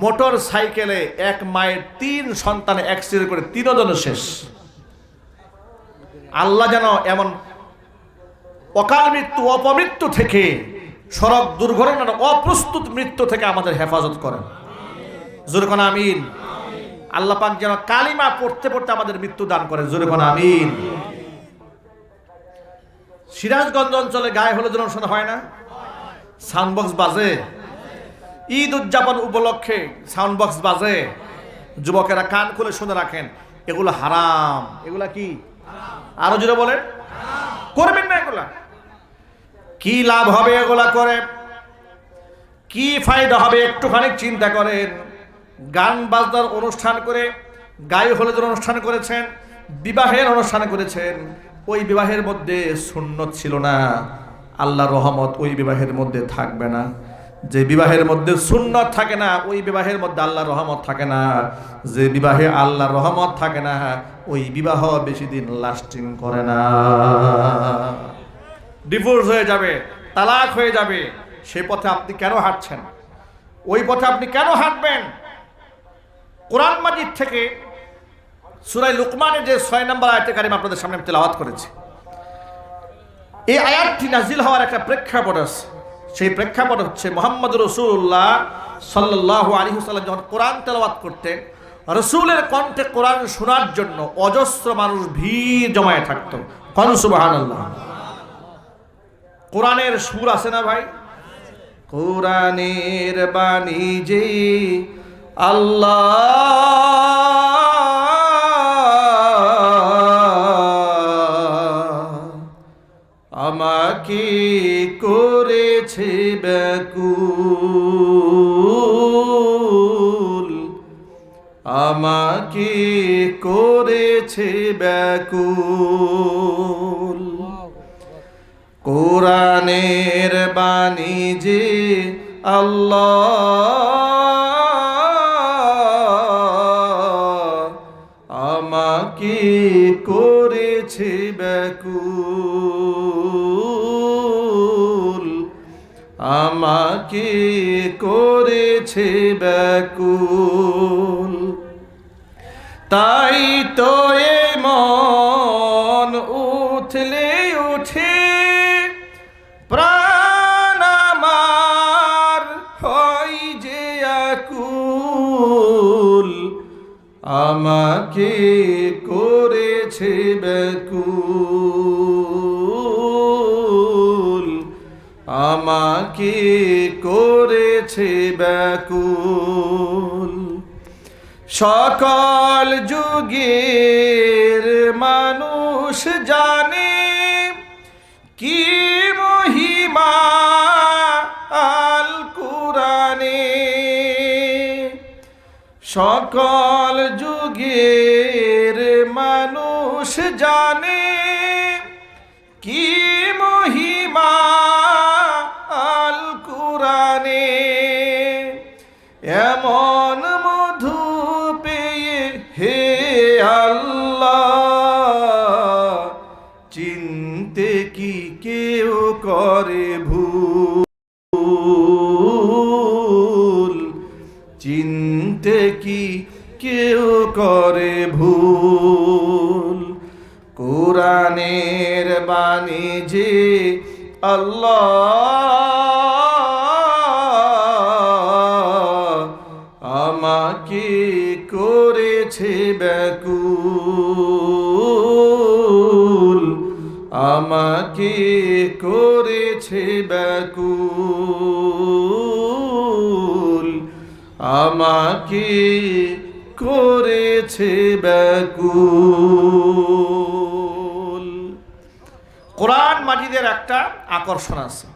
মোটর সাইকেলে এক মায়ের 3 সন্তান অ্যাক্সিডেন্ট করে 3 জন শেষ। আল্লাহ যেন এমন অকাল মৃত্যু, অপমৃত্যু থেকে, সড়ক দুর্ঘটনার অপ্রস্তুত মৃত্যু থেকে আমাদের হেফাজত করেন। জোরে কোন আমিন। আল্লাহ পাক যেন কালিমা পড়তে পড়তে আমাদের মৃত্যু দান করেন। জোরে কোন আমিন। সিরাজগঞ্জ অঞ্চলে গায়ে হলুদের অনুষ্ঠান হয় না? সাউন্ড বক্স বাজে। ঈদ উদযাপন উপলক্ষে সাউন্ড বক্স বাজে। যুবকেরা কান খুলে শুনে রাখেন, এগুলো হারাম। এগুলা কি? আরো জোরে বলেন, করবেন না এগুলা। কি লাভ হবে এগুলা করে? কি ফায়দা হবে একটুখানি চিন্তা করেন। গান বাজনার অনুষ্ঠান করে, গায়ে হলুদের অনুষ্ঠান করেছেন, বিবাহের অনুষ্ঠান করেছেন, ওই বিবাহের মধ্যে সুন্নত ছিল না, আল্লাহর রহমত ওই বিবাহের মধ্যে থাকবে না। যে বিবাহের মধ্যে সুন্নত থাকে না, ওই বিবাহের মধ্যে আল্লাহর রহমত থাকে না। যে বিবাহে আল্লাহর রহমত থাকে না, ওই বিবাহ বেশি দিন লাস্টিং করে না, ডিভোর্স হয়ে যাবে, তালাক হয়ে যাবে। সেই পথে আপনি কেন হাঁটছেন? ওই পথে আপনি কেন হাঁটবেন? কোরআন মাজিদ থেকে সূরা লুকমানের যে 6 নম্বর আয়াতে কারিমা আপনাদের সামনে আমি তেলাওয়াত করেছি, এই আয়াতটি নাজিল হওয়ার একটা প্রেক্ষাপট আছে। সেই প্রেক্ষাপট হচ্ছে মুহাম্মদ রাসূলুল্লাহ সাল্লাল্লাহু আলাইহি ওয়াসাল্লাম যখন কোরআন তেলাওয়াত করতেন, রাসূলের কণ্ঠে কোরআন শোনার জন্য অজস্র মানুষ ভিড় জমায়ে থাকতো। কোন সুবহানাল্লাহ। কোরআনের সুর আছে না ভাই? কোরআনের বাণী যে আল্লাহ আমাকে করেছে ব্যাকুল, আমাকে করেছে ব্যাকুল। কোরআনের বাণী যে আল্লাহ আমাকে করেছে ব্যাকুল, আমাকে করেছে ব্যাকুল। তাই তো এ মন উঠলে উঠে, প্রাণ আমার হয় যে আকুল, আমাকে করেছে ব্যাকুল, আমাকে করেছে ব্যাকুল। সকল যুগের মানুষ জানে কি মহিমা আল কুরআনে, সকল যুগের মানুষ জানে কি মহিমা আল কুরআনে। এমন মধু পেয়ে হে আল্লাহ চিনতে কি কেউ করে ভুল, চিনতে কি কেউ করে ভুল। কোরআনের বাণী যে আল্লাহ আমাকে করেছে ব্যাকুল, আমাকে করেছে ব্যাকুল, আমাকে করেছে ব্যাকুল। কোরআন মাজিদের একটা আকর্ষণ আছে।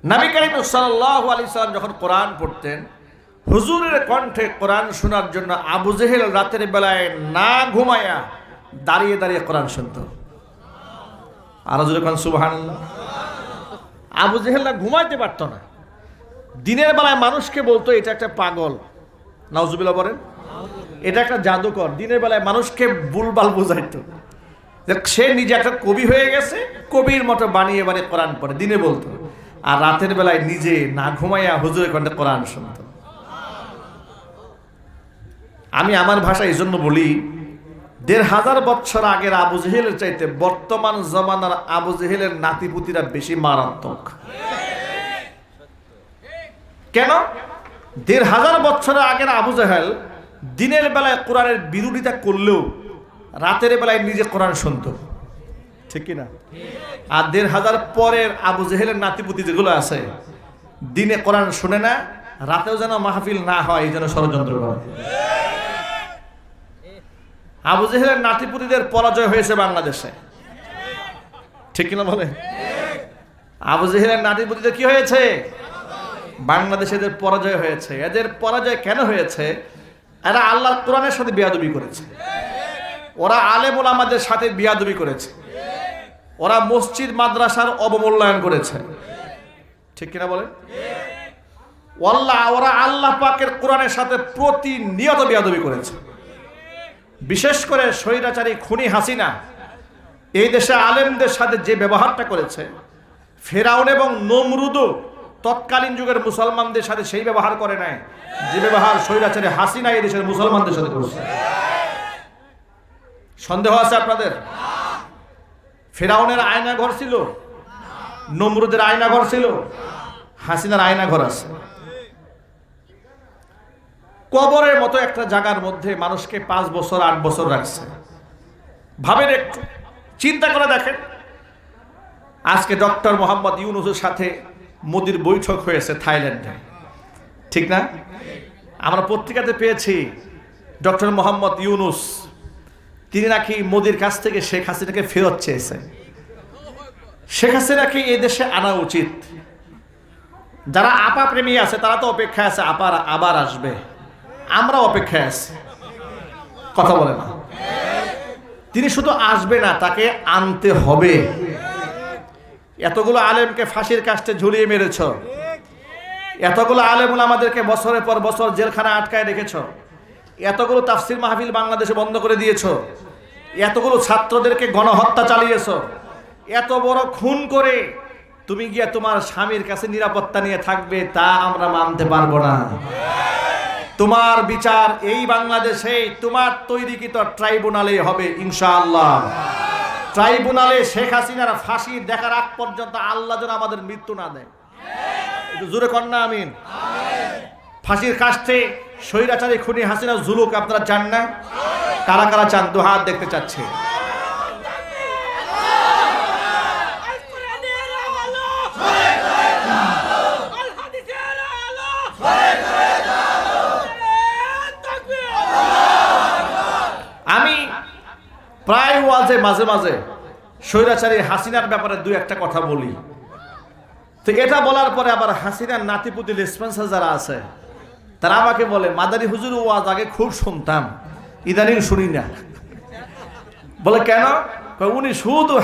নবী করিম সাল্লাল্লাহু আলাইহি সাল্লাম যখন কোরআন পড়তেন, হুজুরের কণ্ঠে কোরআন শোনার জন্য আবু জেহেল রাতের বেলায় না ঘুমায়া দাঁড়িয়ে দাঁড়িয়ে কোরআন শুনত। আর যদি কোন সুবহানাল্লাহ। আবু জেহেল না ঘুমাইতে পারত না, দিনের বেলায় মানুষকে বলতো এটা একটা পাগল, নাউজুবিল্লাহ বলেন, এটা একটা জাদুকর। দিনের বেলায় মানুষকে বুলবাল বোঝাইতো, সে নিজে একটা কবি হয়ে গেছে, কবির মতো বানিয়ে বানিয়ে কোরআন পড়ে, দিনে বলতো। আর রাতের বেলায় নিজে না ঘুমাইয়া হুজুরের কণ্ঠে কোরআন শুনত। আমি আমার ভাষা এই জন্য বলি, ১৫০০ বছর আগের আবু জেহেলের চাইতে বর্তমান জমানার আবু জেহেলের নাতিপুতিরা বেশি মারাত্মক। কেন? ১৫০০ বছর আগের আবু জেহেল দিনের বেলায় কোরআনের বিরোধিতা করলেও রাতের বেলায় নিজে কোরআন শুনত, ঠিক কিনা? আর ১৫০০ পরের আবু জেহেলের নাতিপুতি যেগুলো আছে, দিনে কোরআন শুনে না, রাতেও যেন মাহফিল না হয় এই জন্য ষড়যন্ত্র করে। আবু জেহেলের নাতিপুতিদের পরাজয় হয়েছে বাংলাদেশে, ঠিক কিনা বলে? আবু জেহেলের নাতিপুতিদের কি হয়েছে? বাংলাদেশে এদের পরাজয় হয়েছে। এদের পরাজয় কেন হয়েছে? এরা আল্লাহর কোরআনের সাথে বেয়াদবি করেছে, ওরা আলেম ওলামাদের সাথে বেয়াদবি করেছে, ওরা মসজিদ মাদ্রাসার অবমূল্যায়ন করেছে, ঠিক কিনা বলে? ওরা আল্লাহ পাকের কোরআনের সাথে প্রতিনিয়ত বেয়াদবি করেছে। বিশেষ করে স্বৈরাচারী খুনি হাসিনা এই দেশে আলেমদের সাথে যে ব্যবহারটা করেছে, ফেরাউন এবং নমরুদও তৎকালীন যুগের মুসলমানদের সাথে সেই ব্যবহার করে নাই যে ব্যবহার স্বৈরাচারী হাসিনা এই দেশের মুসলমানদের সাথে করেছে। সন্দেহ আছে আপনাদের? ফেরাউনের আয়না ঘর ছিল, নমরুদের আয়না ঘর ছিল, হাসিনার আয়না ঘর আছে। কবরের মতো একটা জায়গার মধ্যে মানুষকে 5 বছর 8 বছর রাখছে। ভাবেন একটু, চিন্তা করে দেখেন। আজকে ডক্টর মোহাম্মদ ইউনূসের সাথে মোদির বৈঠক হয়েছে থাইল্যান্ডে, ঠিক না? আমরা পত্রিকাতে পেয়েছি ডক্টর মোহাম্মদ ইউনূস তিনি নাকি মোদির কাছ থেকে শেখ হাসিনাকে ফেরত চেয়েছেন। শেখ হাসিনাকে এই দেশে আনা উচিত। যারা আপা প্রেমী আছে তারা তো অপেক্ষায় আছে আবার আসবে, আমরা অপেক্ষায় আছি। কথা বলে না? তিনি শুধু আসবে না, তাকে আনতে হবে। এতগুলো আলেমকে ফাঁসির কাস্টে ঝুলিয়ে মেরেছ, এতগুলো আলেম আমাদেরকে বছরের পর বছর জেলখানা আটকায় রেখেছ, এতগুলো তাফসির মাহফিল বাংলাদেশে বন্ধ করে দিয়েছ, এতগুলো ছাত্রদেরকে গণহত্যা চালিয়েছ, এত বড় খুন করে তুমি গিয়ে তোমার স্বামীর কাছে নিরাপত্তা নিয়ে থাকবে, তা আমরা মানতে পারবো না। তোমার বিচার এই বাংলাদেশে তোমার তৈরিকৃত ট্রাইব্যুনালে হবে ইনশাআল্লাহ। ট্রাইব্যুনালে শেখ হাসিনার ফাঁসি দেখার আগ পর্যন্ত আল্লাহ যেন আমাদের মৃত্যু না দেয়। একটু জোরে কন্যা আমিন। ফাঁসির কাস্টে স্বৈরাচারী খুনি হাসিনা জুলুক আপনারা চান না? কারা কারা চান? দু হাত দেখতে চাচ্ছে। আমি প্রায় ওয়াজে মাঝে মাঝে স্বৈরাচারী হাসিনার ব্যাপারে 2-1টা কথা বলি। তো এটা বলার পরে আবার হাসিনার নাতিপুতি রেসপন্সার যারা আছে তারা আমাকে বলে, মাদানী হুজুর ওয়াজ আগে খুব শুনতাম, ইদানিং শুনি না। বলে কেন? উনি শুধু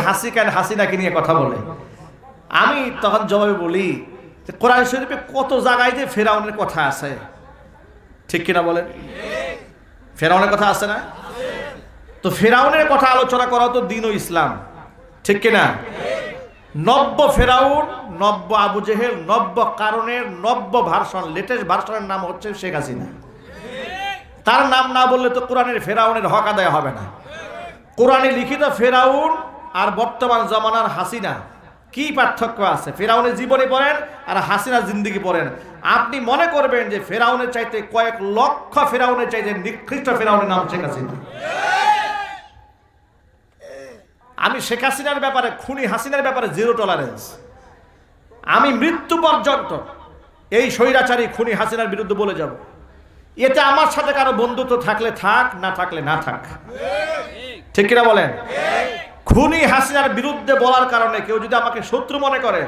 হাসিনাকে নিয়ে কথা বলে। আমি তখন জবাবে বলি, কোরআন শরীফে কত জায়গায় যে ফেরাউনের কথা আছে, ঠিক কিনা বলেন? ফেরাউনের কথা আছে না? তো ফেরাউনের কথা আলোচনা করা তো দ্বীন ও ইসলাম, ঠিক কিনা? নব্য ফেরাউন, নব্য আবু জেহেল, নব্য কারণের নব্য ভার্সন, লেটেস্ট ভার্সনের নাম হচ্ছে শেখ হাসিনা। তার নাম না বললে তো কোরআনের ফেরাউনের হক আদায় হবে না। কোরআনে লিখিত ফেরাউন আর বর্তমান জমানার হাসিনা কি পার্থক্য আছে? ফেরাউনের জীবনী পড়েন আর হাসিনার জিন্দেগি পড়েন, আপনি মনে করবেন যে ফেরাউনের চাইতে কয়েক লক্ষ ফেরাউনের চাইতে নিকৃষ্ট ফেরাউনের নাম শেখ হাসিনা। আমি শেখ হাসিনার ব্যাপারে, খুনি হাসিনার ব্যাপারে 0 টলারেন্স। আমি মৃত্যু পর্যন্ত এই স্বৈরাচারী খুনি হাসিনার বিরুদ্ধে বলে যাব। এতে আমার সাথে কারো বন্ধুত্ব থাকলে থাক, না থাকলে না থাক, ঠিক কিনা বলেন? খুনি হাসিনার বিরুদ্ধে বলার কারণে কেউ যদি আমাকে শত্রু মনে করে,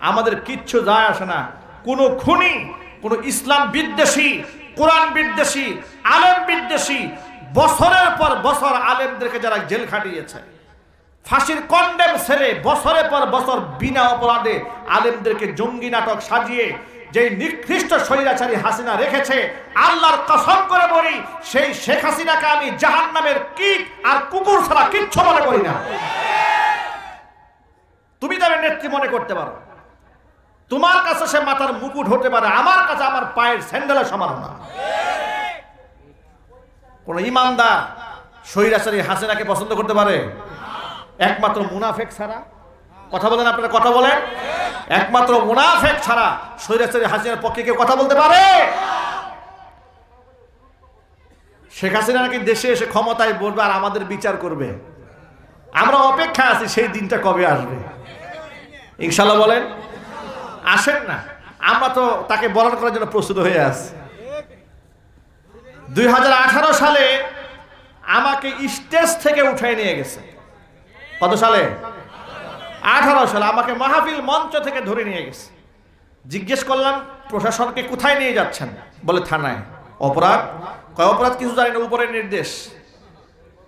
আমাদের কিচ্ছু যায় আসে না। কোন খুনি, কোন ইসলাম বিদ্বেষী, কোরআন বিদ্বেষী, আলেম বিদ্বেষী বছরের পর বছর আলেমদেরকে যারা জেল খাটিয়েছে, ফাঁসির কন্ডেম ছেড়ে বছরের পর বছর বিনা অপরাধে আলেমদেরকে জঙ্গি নাটক সাজিয়ে যে নিকৃষ্ট স্বৈরাচারী হাসিনা রেখেছে, আল্লাহর কসম করে বলি, সেই শেখ হাসিনাকে আমি জাহান্নামের কীট আর কুকুর ছাড়া কিচ্ছু মনে করি না। তুমি তার নেত্রী মনে করতে পারো, তোমার কাছে সে মাথার মুকুট হতে পারে, আমার কাছে আমার পায়ের স্যান্ডেলের সমান না। কোন ইমানদার স্বৈরাচারী হাসিনাকে পছন্দ করতে পারে? একমাত্র মুনাফেক ছাড়া। কথা বলেন আপনারা, কথা বলেন। একমাত্র মুনাফেক ছাড়া স্বৈরাচারী হাসিনার পক্ষে কেউ কথা বলতে পারে? শেখ হাসিনা নাকি দেশে এসে ক্ষমতায় বলবে আর আমাদের বিচার করবে। আমরা অপেক্ষা আছি সেই দিনটা কবে আসবে। ইনশাল্লাহ বলেন, আসেন না। আমরা তো তাকে বরণ করার জন্য প্রস্তুত হয়ে আছি। 2018 সালে আমাকে স্টেজ থেকে উঠাই নিয়ে গেছে। কত সালে? 18 সালে আমাকে মাহফিল মঞ্চ থেকে ধরে নিয়ে গেছে। জিজ্ঞেস করলাম প্রশাসনকে কোথায় নিয়ে যাচ্ছেন? বলে থানায়। অপরাধ? কয় অপরাধ কিছু জানি না, উপরের নির্দেশ।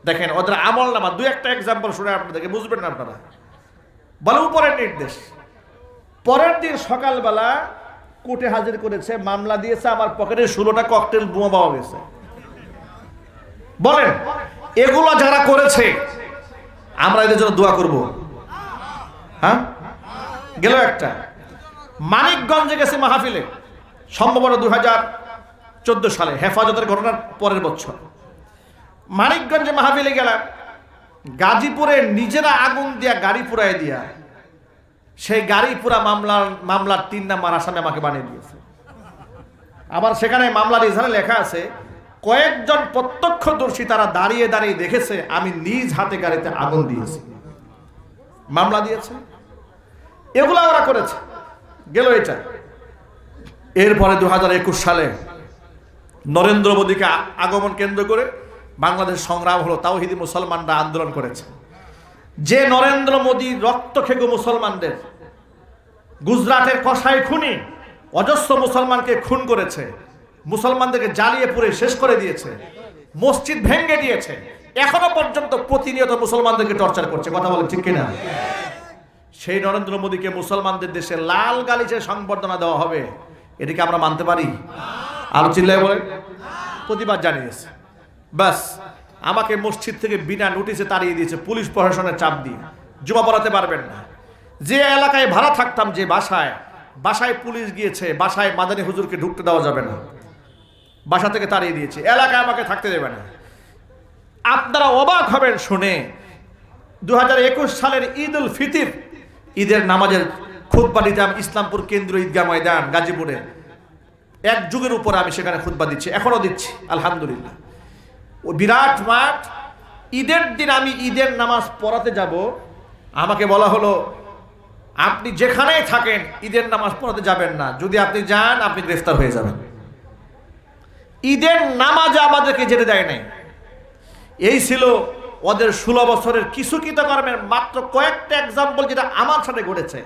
দেখেন ওদের আমল নামা, দুই একটা এক্সাম্পল শুনে আপনাদেরকে বুঝবেন না আপনারা। বলে উপরের নির্দেশ। পরের দিন সকালবেলা কোর্টে হাজির করেছে, মামলা দিয়েছে, আমার পকেটে 16টা ককটেল বোমা পাওয়া গেছে। বলেন এগুলো যারা করেছে আমরা এদের জন্য দোয়া করব? হ্যাঁ, গেল একটা। মানিকগঞ্জে গেছে মাহফিলে, সম্ভবত 2014 সালে, হেফাজতের ঘটনার পরের বছর। মানিকগঞ্জে মাহফিলে গেলাম, গাজীপুরে নিজেরা আগুন দিয়া গাড়ি পুরাই দিয়া সেই গাড়ি পুরা মামলার 3 নাম্বার আসামি আমাকে বানিয়ে দিয়েছে। আবার সেখানে মামলার ইজহারে লেখা আছে কয়েকজন প্রত্যক্ষদর্শী তারা দাঁড়িয়ে দাঁড়িয়ে দেখেছে আমি নিজ হাতে গাড়িতে আগুন দিয়েছি। মামলা দিয়েছে, এগুলা ওরা করেছে। গেল এটা। এরপরে 2021 সালে নরেন্দ্র মোদীকে আগমন কেন্দ্র করে বাংলাদেশ সংগ্রাম হলো, তাওহীদি মুসলমানরা আন্দোলন করেছে। যে নরেন্দ্র মোদী রক্ত খেগো মুসলমানদের, গুজরাটের কসাই খুনি অজস্র মুসলমানকে খুন করেছে, মুসলমানদেরকে জ্বালিয়ে পুড়ে শেষ করে দিয়েছে, মসজিদ ভেঙে দিয়েছে, এখনো পর্যন্ত প্রতিনিয়ত মুসলমানদেরকে টর্চার করছে। কথা বলেন ঠিক কিনা? সেই নরেন্দ্র মোদীকে মুসলমানদের দেশে লাল গালিচে সংবর্ধনা দেওয়া হবে, এটাকে আমরা মানতে পারি? আরো চিল্লায় বলেন। প্রতিবাদ জানিয়েছে। বাস আমাকে মসজিদ থেকে বিনা নোটিশে তাড়িয়ে দিয়েছে পুলিশ প্রশাসনের চাপ দিয়ে। জুমা পড়াতে পারবেন না। যে এলাকায় ভাড়া থাকতাম, যে বাসায় পুলিশ গিয়েছে, বাসায় মাদানী হুজুরকে ঢুকতে দেওয়া যাবে না, বাসা থেকে তাড়িয়ে দিয়েছে, এলাকায় আমাকে থাকতে দেবে না। আপনারা অবাক হবেন শুনে, 2021 সালের ঈদ উল ফিতর, ঈদের নামাজের খুতবা দিতাম ইসলামপুর কেন্দ্রীয় ঈদগাহ ময়দান গাজীপুরে। 1 যুগের উপরে আমি সেখানে খুতবা দিচ্ছি, এখনো দিচ্ছি আলহামদুলিল্লাহ। ও বিরাট মাঠ। ঈদের দিন আমি ঈদের নামাজ পড়াতে যাব, আমাকে বলা হলো আপনি যেখানেই থাকেন ঈদের নামাজ পড়াতে যাবেন না, যদি আপনি যান আপনি গ্রেফতার হয়ে যাবেন। ঈদের নামাজে আমাদেরকে যেতে দেয় নাই। এই ছিল ওদের 16 বছরের কিছু কৃতকর্মের মাত্র কয়েকটা এক্সাম্পল, যেটা আমার সাথে ঘটেছে।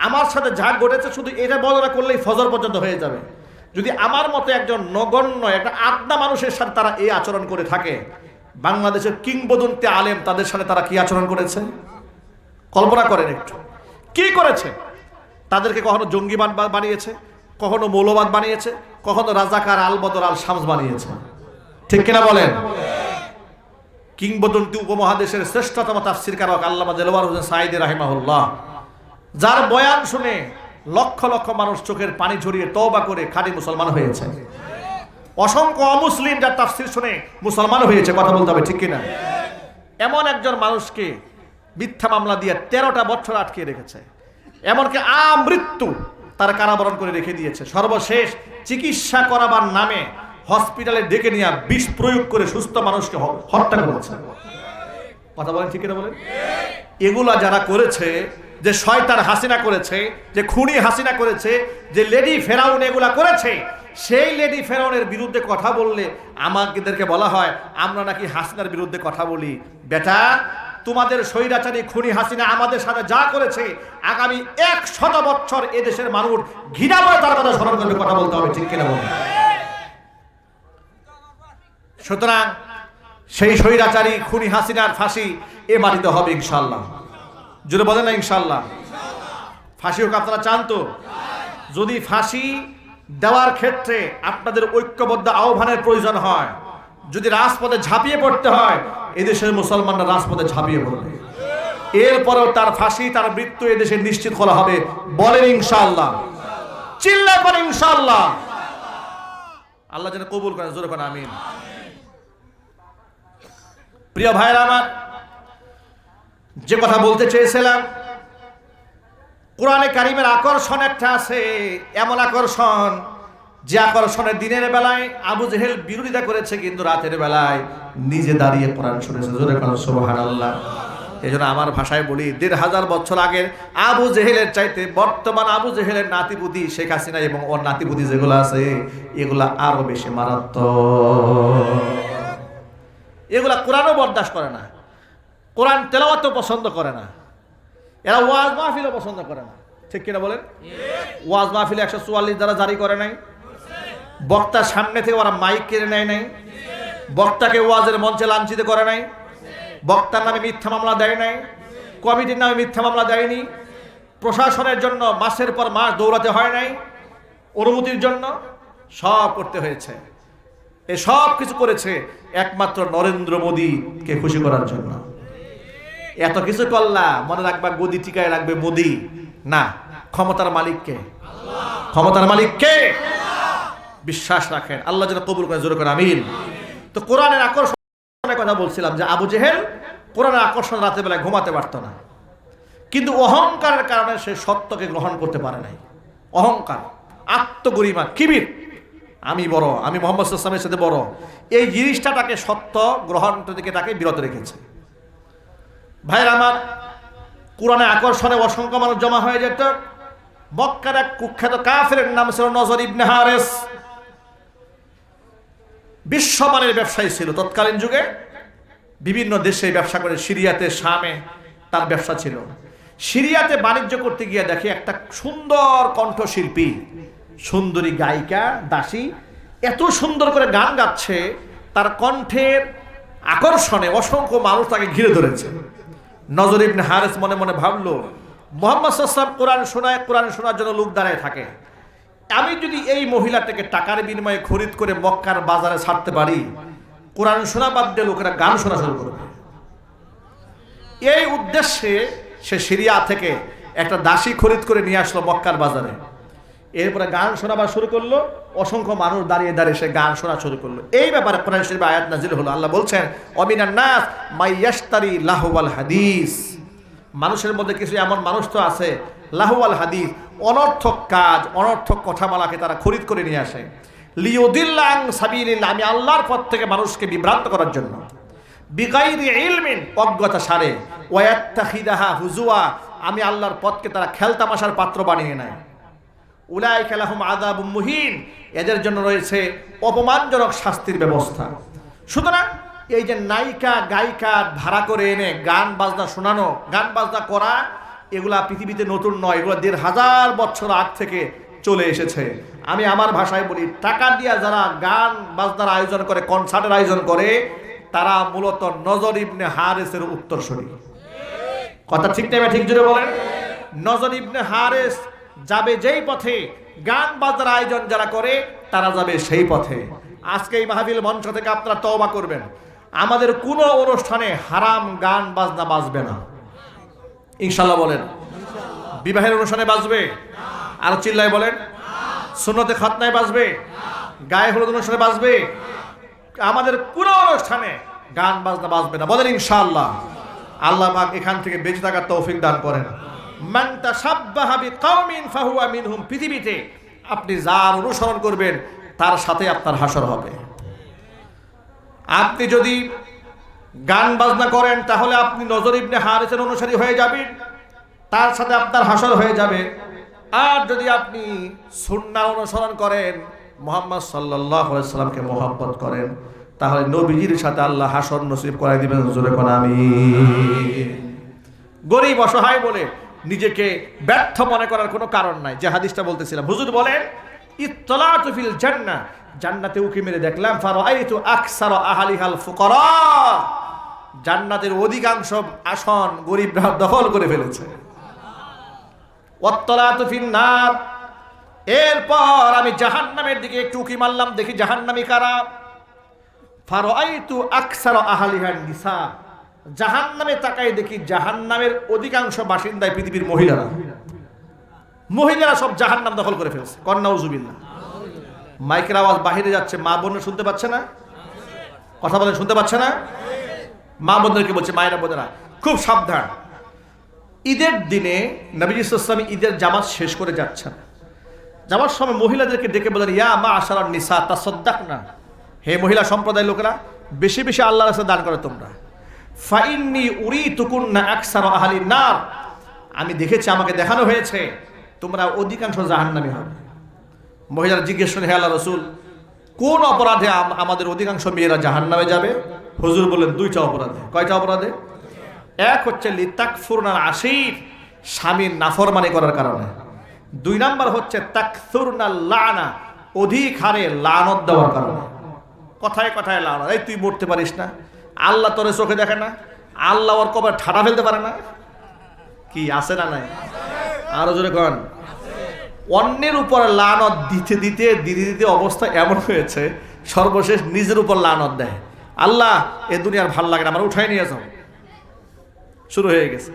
আমার সাথে যা ঘটেছে শুধু এটা বর্ণনা করলেই ফজর পর্যন্ত হয়ে যাবে। যদি আমার মতো একজন নগণ্য একটা আদনা মানুষের সাথে তারা এই আচরণ করে থাকে, বাংলাদেশের কিংবদন্তি আলেম তাদের সাথে তারা কি আচরণ করেছে কল্পনা করেন একটু। কি করেছে? তাদেরকে কখনো জঙ্গিবাদ বানিয়েছে, কখনো মৌলবাদ বানিয়েছে, কখনো রাজাকার আল বদর আল শামস বানিয়েছে। ঠিক কিনা বলেন? কিংবদন্তি উপমহাদেশের শ্রেষ্ঠতম তাফসীরকারক আল্লামা দেলওয়ার হোসেন সাঈদী রাহিমাহুল্লাহ, যার বয়ান শুনে লক্ষ লক্ষ মানুষ চোখের পানি ঝরিয়ে তওবা করে খাঁটি মুসলমান হয়েছে। অসংখ্য অমুসলিম যার তাফসীর শুনে মুসলমান হয়েছে। কথা বলতে হবে ঠিক কিনা? এমন একজন মানুষকে মিথ্যা মামলা দিয়ে 13টা বছর আটকে রেখেছে, এমনকি আমৃত্যু তার কারাবরণ করে রেখে দিয়েছে। সর্বশেষ চিকিৎসা করাবার নামে হসপিটালে ডেকে নিয়ে বিষ প্রয়োগ করে সুস্থ মানুষকে হত্যা করেছে। কথা বলেন ঠিক কিনা বলেন? এগুলা যারা করেছে, যে শয়তান হাসিনা করেছে, যে খুনি হাসিনা করেছে, যে লেডি ফেরাউন এগুলা করেছে, সেই লেডি ফেরাউনের বিরুদ্ধে কথা বললে আমাদেরকে বলা হয় আমরা নাকি হাসিনার বিরুদ্ধে কথা বলি। বেটা, তোমাদের স্বৈরাচারী খুনি হাসিনা আমাদের সাথে যা করেছে, আগামী 100 বছর এদেশের মানুষ ঘৃণা করে তার কথা স্মরণ করবে। কথা বলতে হবে ঠিক কিনা বলেন? সুতরাং সেই স্বৈরাচারী খুনি হাসিনার ফাঁসি এ মাটিতে হবে ইনশাল্লাহ। যদি বলেন না ইনশাল্লাহ? ফাঁসি হোক আপনারা চান তো? যদি ফাঁসি দেওয়ার ক্ষেত্রে আপনাদের ঐক্যবদ্ধ আহ্বানের প্রয়োজন হয়, যদি রাজপথে ঝাঁপিয়ে পড়তে হয়, এদেশের মুসলমানরা রাজপথে ঝাঁপিয়ে পড়বে। এরপরেও তার ফাঁসি, তার মৃত্যু এদেশে নিশ্চিত করা হবে। বলেন ইনশাআল্লাহ। চিল্লায় বলেন ইনশাআল্লাহ। আল্লাহ যেন কবুল করেন। জোরে করেন আমিন। প্রিয় ভাইরা আমার, যে কথা বলতে চেয়েছিলাম, কোরআনে কারিমের আকর্ষণ একটা আছে, এমন আকর্ষণ যে আকর্ষণের দিনের বেলায় আবু জেহেল বিরোধিতা করেছে, কিন্তু রাতের বেলায় নিজে দাঁড়িয়ে কোরআন শুনেছে। জোরে কোরআন সুবহানাল্লাহ। এই জন্য আমার ভাষায় বলি, 1500 বছর আগের আবু জেহেলের চাইতে বর্তমান আবু জেহেলের নাতিপুতি শেখ হাসিনা এবং ওর নাতিপুতি যেগুলো আছে, এগুলা আরো বেশি মারাত্মক। এগুলা কোরআনও বরদাস্ত করে না, কোরআন তেলাওয়াতও পছন্দ করে না, এরা ওয়াজ মাহফিলও পছন্দ করে না। ঠিক কিনা বলেন? ওয়াজ মাহফিলে 144 দ্বারা জারি করে নাই, বক্তার সামনে থেকে ওরা মাইক কেড়ে নেয় নাই, বক্তাকে ওয়াজের মঞ্চে লাঞ্ছিত করে নাই, বক্তার নামে মিথ্যা মামলা দেয় নাই, কমিটির নামে মিথ্যা মামলা দেয়নি, প্রশাসনের জন্য মাসের পর মাস দৌড়াতে হয় নাই, অনুমতির জন্য সব করতে হয়েছে। এই সব কিছু করেছে একমাত্র নরেন্দ্র মোদীকে খুশি করার জন্য। এত কিছু করলা, মনে রাখবা গদি টিকায় রাখবে মোদী না, ক্ষমতার মালিককে। ক্ষমতার মালিককে বিশ্বাস রাখেন, আল্লাহ যেন কবুল করে, জোরে করে আমিন। তো কোরআনের আকর্ষণের কথা বলছিলাম যে আবু জেহেল কোরআনের আকর্ষণ রাতের বেলায় ঘুমাতে পারত না, কিন্তু অহংকারের কারণে সে সত্যকে গ্রহণ করতে পারে নাই। অহংকার, আত্মগরিমা, কিবির, আমি বড়, আমি মুহাম্মদ সাল্লাল্লাহু আলাইহি ওয়াসাল্লামের সাথে বড়, এই জিনিসটা তাকে সত্য গ্রহণ থেকে তাকে বিরত রেখেছে। ভাইয়ের আমার, কোরআনের আকর্ষণে অসংখ্য মানুষ জমা হয়ে যেত। মক্কার এক কুখ্যাত কাফেরের নাম ছিল নজর ইবনে হারেস। বিশ্বমানের ব্যবসায়ী ছিল তৎকালীন যুগে, বিভিন্ন দেশে ব্যবসা করে, সিরিয়াতে, শামে তার ব্যবসা ছিল। সিরিয়াতে বাণিজ্য করতে গিয়ে দেখে একটা সুন্দর কণ্ঠশিল্পী, সুন্দরী গায়িকা, দাসী এত সুন্দর করে গান গাচ্ছে, তার কণ্ঠের আকর্ষণে অসংখ্য মানুষ তাকে ঘিরে ধরেছে। নজর ইবনে হারেস মনে মনে ভাবলো, মুহাম্মদ সাল্লাল্লাহু আলাইহি ওয়াসাল্লাম কোরআন শোনায়, কোরআন শোনার জন্য লোক দাঁড়ায় থাকে, আমি যদি এই মহিলাটাকে টাকার বিনিময়ে খরিদ করে মক্কার বাজারে ছাড়তে পারি, কোরআন শোনা বাদ দিয়ে লোকেরা গান শোনা শুরু করবে। এই উদ্দেশ্যে সে সিরিয়া থেকে একটা দাসী খরিদ করে নিয়ে আসলো মক্কার বাজারে। এরপরে গান শোনাবার শুরু করলো, অসংখ্য মানুষ দাঁড়িয়ে দাঁড়িয়ে সে গান শোনা শুরু করলো। এই ব্যাপারে কোরআন শরীফে আয়াত নাজিল হলো। আল্লাহ বলছেন, অমিনান নাস মাই ইয়াশতারি লাহওয়াল হাদিস, মানুষের মধ্যে কিছু এমন মানুষ তো আছে, লাহওয়াল হাদিস, অনর্থক কাজ, অনর্থক কথামালাকে তারা খরিদ করে নিয়ে আসে। লিউদিল্লা আন সাবিলিল্লাহ, আমি আল্লাহর পথ থেকে মানুষকে বিভ্রান্ত করার জন্য। বিগাইরি ইলমিন, অজ্ঞতা সারে। ওয়ায়াত্তাখিদাহা হুজুয়া, আমি আল্লাহর পথকে তারা খেলতামাশার পাত্র বানিয়ে নেয়। উলাইকা লাহুম আযাবুম মুহিন, এদের জন্য রয়েছে অপমানজনক শাস্তির ব্যবস্থা। সুতরাং এই যে নায়িকা গায়িকা ভাড়া করে এনে গান বাজনা শোনানো, গান বাজনা করা, এগুলা পৃথিবীতে নতুন নয়, এগুলো 1500 বছর আগ থেকে চলে এসেছে। আমি আমার ভাষায় বলি, টাকা দিয়া যারা গান বাজনার আয়োজন করে, কনসার্টের আয়োজন করে, তারা মূলত নজর ইবনে হারেসের উত্তরসূরি। কথা ঠিক টাইমে ঠিক জুড়ে বলেন। নজর ইবনে হারেস যাবে যেই পথে, গান বাজনার আয়োজন যারা করে তারা যাবে সেই পথে। আজকে এই মাহফিল মঞ্চ থেকে আপনারা তওবা করবেন, আমাদের কোনো অনুষ্ঠানে হারাম গান বাজনা বাজবে না, ইনশাআল্লাহ বলেন। বিবাহের অনুষ্ঠানে বাজবে, আর চিল্লায় বলেন। সুন্নতে খাতনায় বাজবে, গায়ে হলুদ অনুষ্ঠানে বাজবে, আমাদের কোনো অনুষ্ঠানে গান বাজনা বাজবে না, বলেন ইনশাআল্লাহ। আল্লাহ পাক এখান থেকে বেঁচে থাকার তৌফিক দান করেন। মান তাশাব্বাহা বিকাউমিন ফাহুয়া মিনহুম, পৃথিবীতে আপনি যার অনুসরণ করবেন তার সাথে আপনার হাসর হবে। আপনি যদি গান বাজনা করেন তাহলে আপনি নজর ইবনে হারেসের অনুসারী হয়ে যাবেন, তার সাথে আপনার হাসর হয়ে যাবে। আর যদি আপনি সুন্নাহ অনুসরণ করেন, মুহাম্মদ সাল্লাল্লাহু আলাইহি ওয়াসাল্লামকে মহব্বত করেন, তাহলে নবীজির সাথে আল্লাহ হাসর নসিব করাই দিবেন। জোরে কোন আমিন। গরিব অসহায় বলে নিজেকে ব্যর্থ মনে করার কোনো কারণ নাই। যে হাদিসটা বলতেছিলাম, হুজুর বলেন, ইত্তলাতু ফিল জান্নাহ, জান্নাতে উকি মেরে দেখলাম, ফারাআইতু আকসারা আহলিহাল ফুকারা, জান্নাতের অধিকাংশ আসন গরিবরা দখল করে ফেলেছে। ওয়াত্তলাতু ফিন নার, এরপর আমি জাহান্নামের দিকে একটু উকি মারলাম, দেখি জাহান্নামী কারা। ফারাআইতু আকসারা আহলিহান নিসা, জাহান্নামে তাকাই দেখি জাহান্নামের অধিকাংশ বাসিন্দায় পৃথিবীর মহিলারা। মহিলারা সব জাহান্নাম দখল করে ফেলছে। নাউজুবিল্লাহ। মাইকের আওয়াজ বাহিরে যাচ্ছে, মা বোন শুনতে পাচ্ছে না? কথা বলেন, শুনতে পাচ্ছে না? মা বোনদেরকে বলছে, মায়েরা বোনেরা খুব সাবধান। ঈদের দিনে নবী সাল্লাল্লাহু আলাইহি ওয়াসাল্লাম ঈদের জামাত শেষ করে যাচ্ছেন। যাওয়ার সময় মহিলাদেরকে ডেকে বলেন, ইয়া মা আশারান নিসা তাসাদ্দাকনা, হে মহিলা সম্প্রদায়ের লোকেরা, বেশি বেশি আল্লাহর রাস্তায় দান করো তোমরা। ফাইন্নি উরিতুকুন্না আকসারা আহলিন নার, আমি দেখেছি, আমাকে দেখানো হয়েছে তোমরা অধিকাংশ জাহান্নামী হবে। মহিলারা জিজ্ঞেস করেন, হে আল্লাহ রাসূল, কোন অপরাধে আমাদের অধিকাংশ মেয়েরা জাহান্নামে যাবে? হুজুর বললেন 2টা অপরাধে। কয়টা অপরাধে? এক হচ্ছে লিতাকফুরনাল আশির, স্বামীর নাফরমানি করার কারণে। 2 নাম্বার হচ্ছে তাকসুরনাল লানা, অধিক হারে লানত দেওয়ার কারণে। কথায় কথায় লানত, এই তুই মরতে পারিস না, আল্লাহ তোরে চোখে দেখে না, আল্লাহ ওর কবর ঠাটা ফেলতে পারে না। কি আছে না নাই? আরো জোরে কন। অন্যের উপর লানত দিতে দিতে দিতে দিতে অবস্থা এমন হয়েছে, সর্বশেষ নিজের উপর লানত দেয়, আল্লাহ এ দুনিয়ার ভাল লাগে না, আমার উঠাই নিয়ে যাও। শুরু হয়ে গেছে।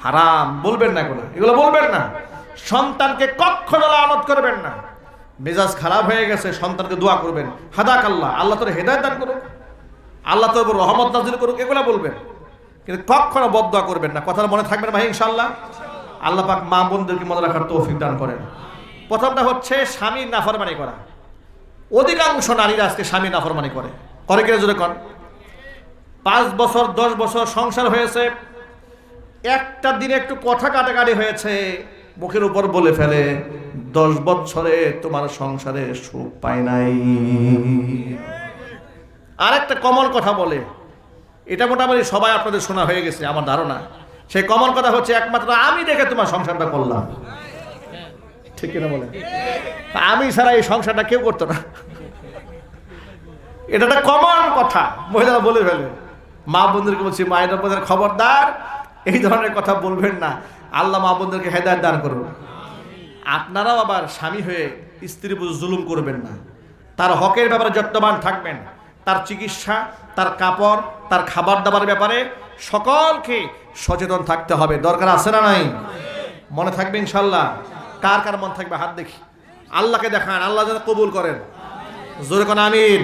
হারাম বলবেন না, এগুলো বলবেন না। সন্তানকে কখনো লানত করবেন না। মেজাজ খারাপ হয়ে গেছে, সন্তানকে দোয়া করবেন, হাদাক আল্লাহ, আল্লাহ তোর হেদায়েত দান করুক, আল্লাহ তোর উপর রহমত নাজিল করুক, এগুলো বলবেন। কিন্তু কখনো বদদোয়া করবেন না। কথাটা মনে থাকবেন ভাই ইনশাআল্লাহ। আল্লাহ পাক মা বোনদেরকে মনে রাখার তৌফিক দান করেন। প্রথমটা হচ্ছে স্বামীর নাফরমানি করা। অধিকাংশ নারীরা আজকে স্বামীর নাফরমানি করে। করে কিনা জোরে কন। 5 বছর 10 বছর সংসার হয়েছে, একটা দিনে একটু কথা কাটাকাটি হয়েছে, মুখের উপর বলে ফেলে 10 বছরে তোমার সংসারে সুখ পায় নাই। আর একটা কমন কথা বলে, এটা মোটামুটি সবাই আপনাদের শোনা হয়ে গেছে আমার ধারণা। সেই কমন কথা হচ্ছে, একমাত্র আমি দেখে তোমার সংসারটা করলাম। ঠিক কিনা বলেন? আমি ছাড়া এই সংসারটা কেউ করতো না। এটা একটা কমন কথা মহিলারা বলে ফেলে। মা বোনদেরকে বলছি, মায়েরা বোনদের খবরদার এই ধরনের কথা বলবেন না। আল্লাহ মা বোনদেরকে হেদায়েত দান করুন। আপনারাও আবার স্বামী হয়ে স্ত্রীর উপর জুলুম করবেন না। তার হকের ব্যাপারে যত্নবান থাকবেন। তার চিকিৎসা, তার কাপড়, তার খাবার দাবার ব্যাপারে সকলকে সচেতন থাকতে হবে। দরকার আছে না নাই? মনে থাকবে ইনশাল্লাহ। কার কার মন থাকবে হাত দেখি। আল্লাহকে দেখান, আল্লাহ যেন কবুল করেন। জোরে কোন আমিন।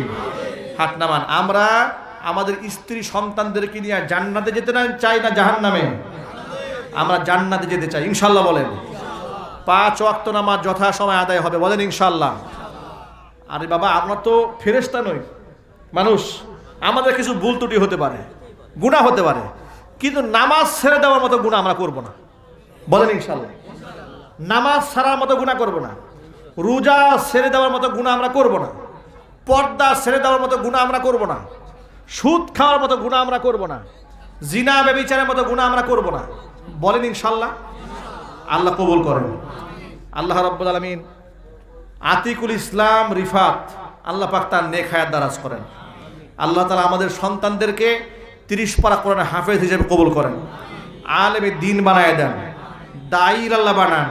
হাত নামান। আমরা আমাদের স্ত্রী সন্তানদেরকে নিয়ে জান্নাতে যেতে না চাই না জাহান্নামে? আমরা জান্নাতে যেতে চাই ইনশাল্লাহ বলেন। 5 ওয়াক্ত নামাজ যথাসময়ে আদায় হবে বলেন ইনশাল্লাহ। আরে বাবা, আমরা তো ফেরেশতা নই, মানুষ। আমাদের কিছু ভুল ত্রুটি হতে পারে, গুনাহ হতে পারে, কিন্তু নামাজ ছেড়ে দেওয়ার মতো গুনাহ আমরা করব না বলেন ইনশাল্লাহ। নামাজ ছাড়ার মতো গুনাহ করব না, রোজা ছেড়ে দেওয়ার মতো গুনাহ আমরা করব না, পর্দা ছেড়ে দেওয়ার মতো গুনাহ আমরা করব না, সুদ খাওয়ার মতো গুনাহ আমরা করব না, জিনা ব্যভিচারের মতো গুনাহ আমরা করব না বলেন ইনশাল্লাহ। আল্লাহ কবুল করেন। আল্লাহ রাব্বুল আলামিন আতিকুল ইসলাম রিফাত, আল্লাহ পাক তার নেক হায়াত দারাজ করেন। আল্লাহ তাআলা আমাদের সন্তানদেরকে 30 পারা কোরআনের হাফেজ হিসেবে কবুল করেন। আলেমে দ্বীন বানায় দেন, দায়ীর আল্লাহ বানান,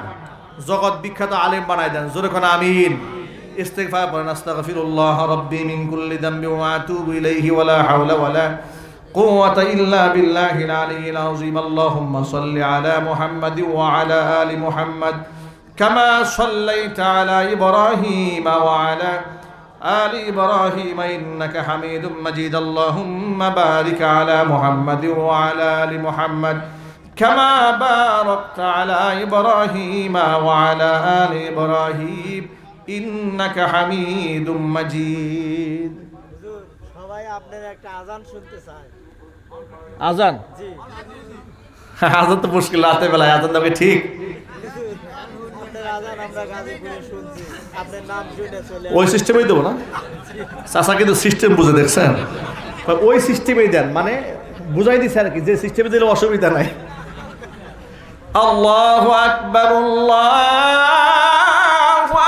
জগৎ বিখ্যাত আলেম বানায় দেন। জোরে কোন আমিন। ইস্তিগফার পড়েন, আস্তাগফিরুল্লাহ রাব্বি মিন কুল্লি যামবি ওয়া আতুবু ইলাইহি ওয়া লা হাওলা ওয়া লা কুওয়াতা ইল্লা বিল্লাহিল আলিয়্যিল আযীম। আল্লাহুম্মা সাল্লি আলা মুহাম্মাদি ওয়া আলা আলি মুহাম্মাদ কামা সাল্লাইতা আলা ইব্রাহিম ওয়া আলা আলি ইব্রাহিম ইন্নাকা হামিদুম মাজিদ। আল্লাহুম্মা বারিক আলা মুহাম্মাদি ওয়া আলা আলি মুহাম্মাদ কামা বারাকতা আলা ইব্রাহিম ওয়া আলা আলি ইব্রাহিম ইন্নাকা হামিদুম মাজিদ। সবাই আপনার একটা আজান শুনতে চায়। আজান? জি। আজান তো মুশকিল, রাতে বেলায় আজান দেবে ঠিক। আপনার আজান আমরা গাজীপুরে শুনছি, আপনার নাম শুনে চলে ওই সিস্টেমেই দেবো না চাচা, কিন্তু সিস্টেম বুঝে দেখছেন, ওই সিস্টেমেই দেন, মানে বুঝাই দিছে আর কি, যে সিস্টেমে দিলে অসুবিধা নাই। আল্লাহু আকবার, আল্লাহু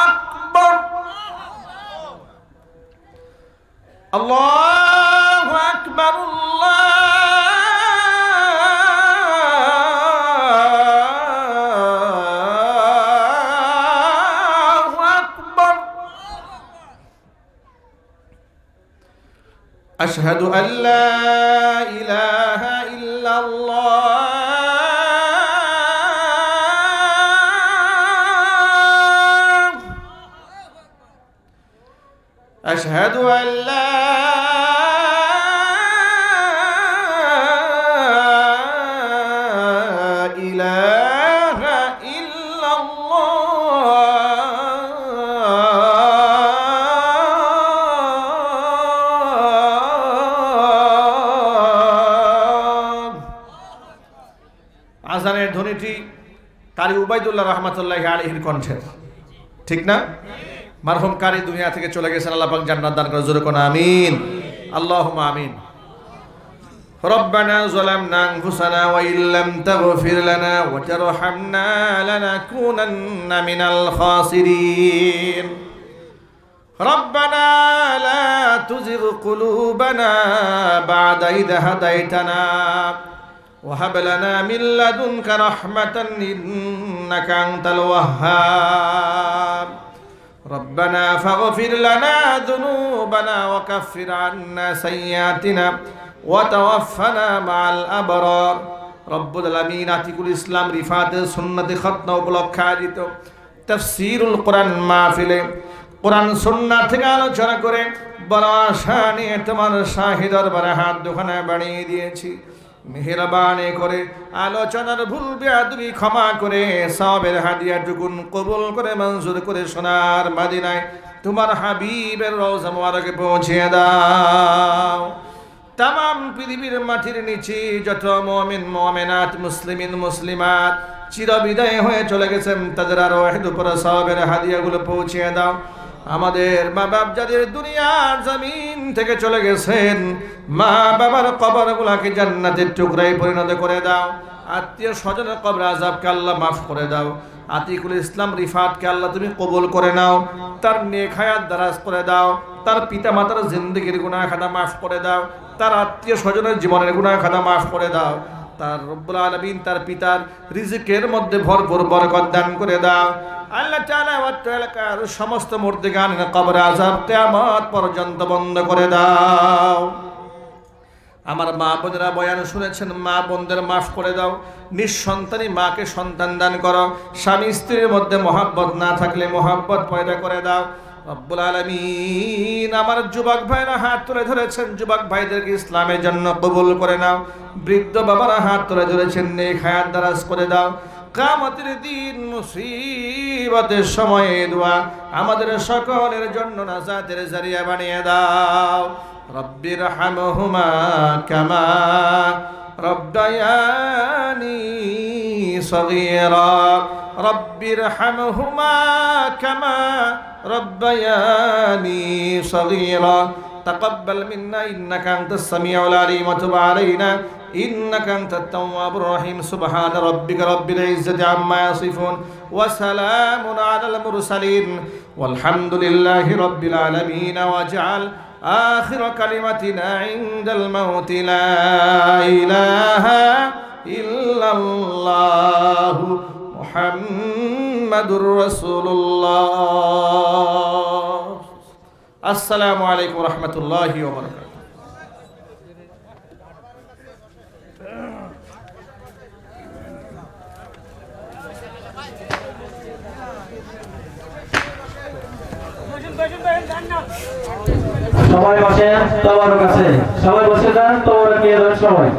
আকবার, আল্লাহু আকবার, আল্লাহু আকবার। আশহাদু আল্লা ইলাহা ইল্লাল্লাহ। أشهد أن لا إله إلا الله। আজানের ধ্বনিটি কারি উবাইদুল্লাহ রহমাতুল্লাহি আলাইহির কণ্ঠে, ঠিক না? মারহুম কারি দুনিয়া থেকে চলে গেছেন, আল্লাহ পাক জান্নাত দান করে। জোরে কোন আমিন। আল্লাহুম্মা আমিন। ربنا ظلمنا أنفسنا وإن لم تغفر لنا وترحمنا لنكونن من الخاسرين ربنا لا تزغ قلوبنا بعد إذ هديتنا وهب لنا من لدنك رحمة إنك أنت الوهاب ربنا فاغفر لنا ذنوبنا وكفر عنا سيئاتنا وتوفنا مع الأبرار رب العالمين আতিকুল ইসলাম রিফাতের সুন্নতে খতনা উপলক্ষে আয়োজিত তাফসীরুল কোরআন মাহফিলে কোরআন সুন্নাহ থেকে আলোচনা করে বড় আশা নিয়ে তোমার শাহী দরবারে হাত দুখানা বাড়িয়ে দিয়েছি মেহেরবানি করে আলোচনার ভুল বেয়াদবি ক্ষমা করে সওয়াবের হাদিয়াটুকুন কবুল করে মঞ্জুর করে সোনার মদিনায় তোমার হাবিবের রওজা মুবারকে পৌঁছে দাও তামাম পৃথিবীর মাটির নিচে যত মুমিন মুমিনাত মুসলিমিন মুসলিমাত চিরবিদায় হয়ে চলে গেছেন তাদের আরওয়াহির উপর সওয়াবের হাদিয়াগুলো পৌঁছে দাও আমাদের মা বাপ যাদের দুনিয়ার জমিন থেকে চলে গেছেন মা বাবার কবরগুলোকে জান্নাতের টুকরায় পরিণত করে দাও আত্মীয় স্বজনের কবর আযাবকে আল্লাহ মাফ করে দাও আতিকুল ইসলাম রিফাতকে আল্লাহ তুমি কবুল করে নাও তার নেক হায়াত দারাজ করে দাও তার পিতা মাতার জিন্দেগির গুনাহ খাতা মাফ করে দাও তার আত্মীয় স্বজনের জীবনের গুনাহ খাতা মাফ করে দাও তার রব্বুল আলামিন তার পিতার রিজিকের মধ্যে ভরপুর বরকত দান করে দাও আল্লাহ তাআলা ওয়া তাআলার সমস্ত মুর্দিগানের কবর আযাব কিয়ামত পর্যন্ত বন্ধ করে দাও আমার মা বোনেরা বয়ান শুনেছেন মা বোনদের মাফ করে দাও নিঃসন্তানী মাকে সন্তান দান করো স্বামী স্ত্রীর মধ্যে মহব্বত না থাকলে মহব্বত পয়দা করে দাও রব্বুল আলামিন আমার যুবক ভাইরা হাত তুলে ধরেছেন যুবক ভাইদেরকে ইসলামের জন্য কবুল করে নাও বৃদ্ধ বাবারা হাত তুলে ধরেছেন নেক হায়াত দারাজ করে দাও কিয়ামতের দিন মুসিবতের সময়ে দোয়া আমাদের সকলের জন্য নাজাতের জারিয়া বানিয়ে দাও রব্বির হামহুমা কামা রব্বায়ানি সগীরা রব্বির হামহুমা কামা রব্বায়ানি সগীরা تقبل منا إنك أنت السميع العليم وتب علينا إنك أنت التواب الرحيم سبحان ربك رب العزة عما يصفون وسلام على المرسلين والحمد لله رب العالمين واجعل آخر كلمتنا عند الموت لا إله إلا الله محمد رسول الله السلام عليكم ورحمة الله وبركاته সবাই বসে তোমার কাছে সবাই বসে যান তোমার কে সবাই